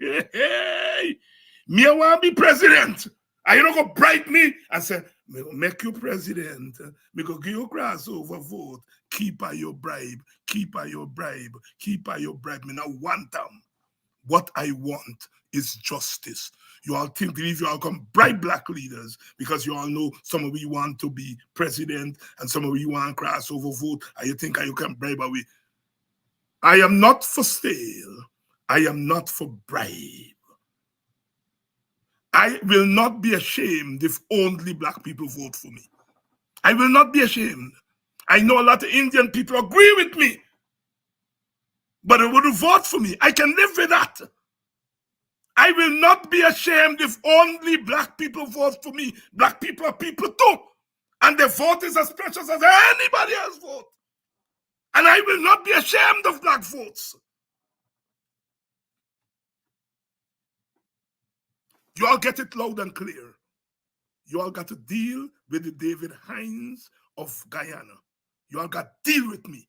[SPEAKER 4] I want to be president. And you're not going to bribe me and say, me go make you president. Me go give you crossover vote. Keep your bribe. Keep your bribe. Keep your bribe. Me now want them. What I want is justice. You all think if you all come bribe black leaders because you all know some of you want to be president and some of you want crossover vote, and you think you can bribe away. I am not for sale. I am not for bribe. I will not be ashamed if only black people vote for me. I will not be ashamed. I know a lot of Indian people agree with me, but they wouldn't vote for me. I can live with that. I will not be ashamed if only black people vote for me. Black people are people too. And their vote is as precious as anybody else's vote. And I will not be ashamed of black votes. You all get it loud and clear. You all got to deal with the David Hinds of Guyana. You all got to deal with me.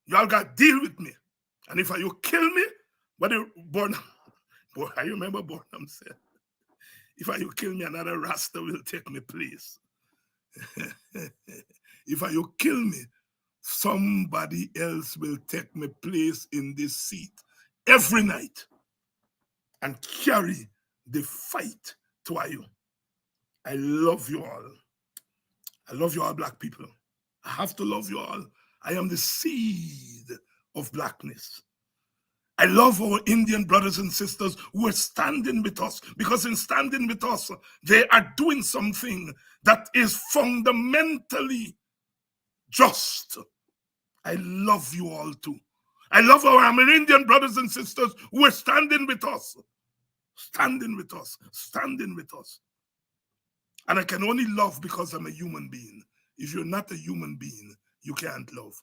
[SPEAKER 4] You all got to deal with me. And if you kill me, I remember Burnham said, if you kill me, another Rasta will take my place. If you kill me, somebody else will take my place in this seat every night and carry the fight to you. I love you all. I love you all, black people. I have to love you all. I am the seed of blackness. I love our Indian brothers and sisters who are standing with us, because in standing with us, they are doing something that is fundamentally just. I love you all too. I love our Amerindian brothers and sisters who are standing with us. Standing with us. Standing with us. And I can only love because I'm a human being. If you're not a human being, you can't love.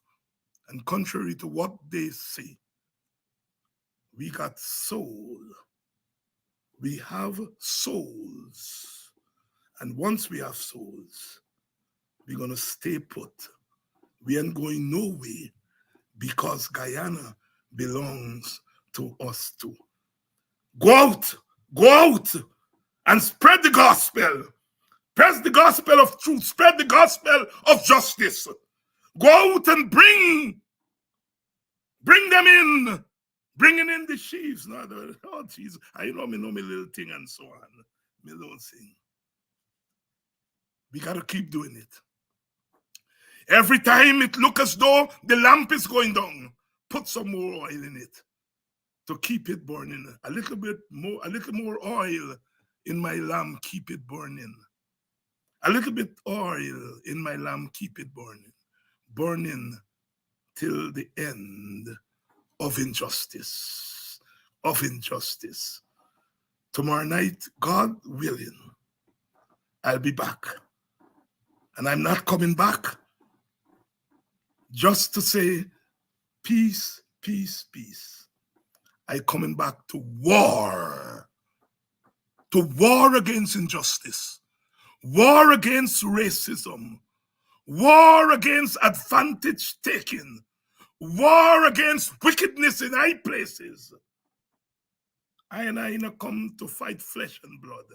[SPEAKER 4] And contrary to what they say, we got soul. We have souls. And once we have souls, we're going to stay put. We ain't going nowhere because Guyana belongs to us too. Go out and spread the gospel. Spread the gospel of truth. Spread the gospel of justice. Go out and bring them in. Bringing in the sheaves. Oh, Jesus. I know me little thing and so on. Me don't sing. We got to keep doing it. Every time it looks as though the lamp is going down, put some more oil in it to keep it burning. A little more oil in my lamp, keep it burning. A little bit oil in my lamp, keep it burning. Burning till the end of injustice. Tomorrow night, God willing, I'll be back. And I'm not coming back just to say peace, peace, peace. I coming back to war against injustice, war against racism, war against advantage taking, war against wickedness in high places. I not come to fight flesh and blood,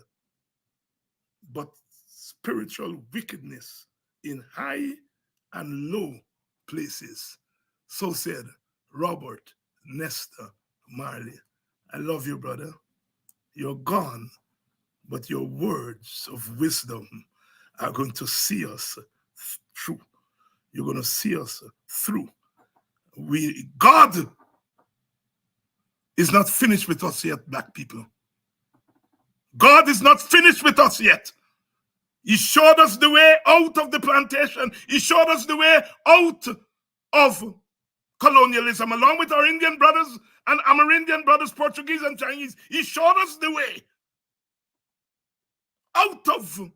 [SPEAKER 4] but spiritual wickedness in high and low places. So said Robert Nestor Marley. I love you, brother. You're gone, but your words of wisdom are going to see us through. You're going to see us through. God is not finished with us yet, black people. God is not finished with us yet. He showed us the way out of the plantation. He showed us the way out of colonialism, along with our Indian brothers and Amerindian brothers, Portuguese and Chinese. He showed us the way out of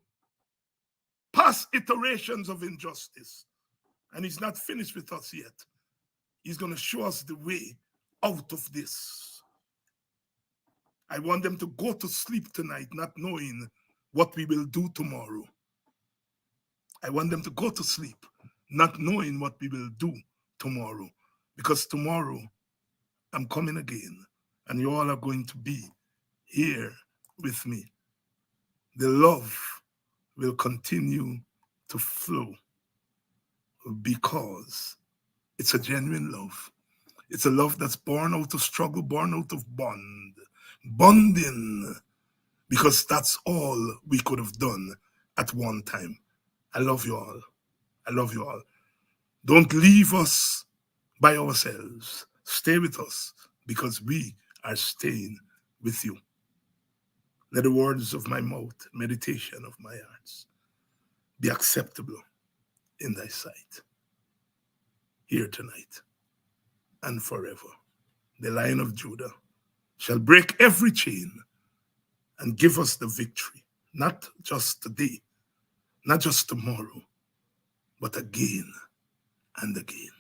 [SPEAKER 4] past iterations of injustice. And he's not finished with us yet. He's going to show us the way out of this. I want them to go to sleep tonight not knowing what we will do tomorrow. I want them to go to sleep not knowing what we will do tomorrow. Because tomorrow I'm coming again and you all are going to be here with me. The love will continue to flow because it's a genuine love. It's a love that's born out of struggle, born out of bonding, because that's all we could have done at one time. I love you all. I love you all. Don't leave us by ourselves. Stay with us because we are staying with you. Let the words of my mouth, meditation of my heart be acceptable in thy sight. Here tonight and forever. The Lion of Judah shall break every chain and give us the victory, not just today, not just tomorrow, but again and again.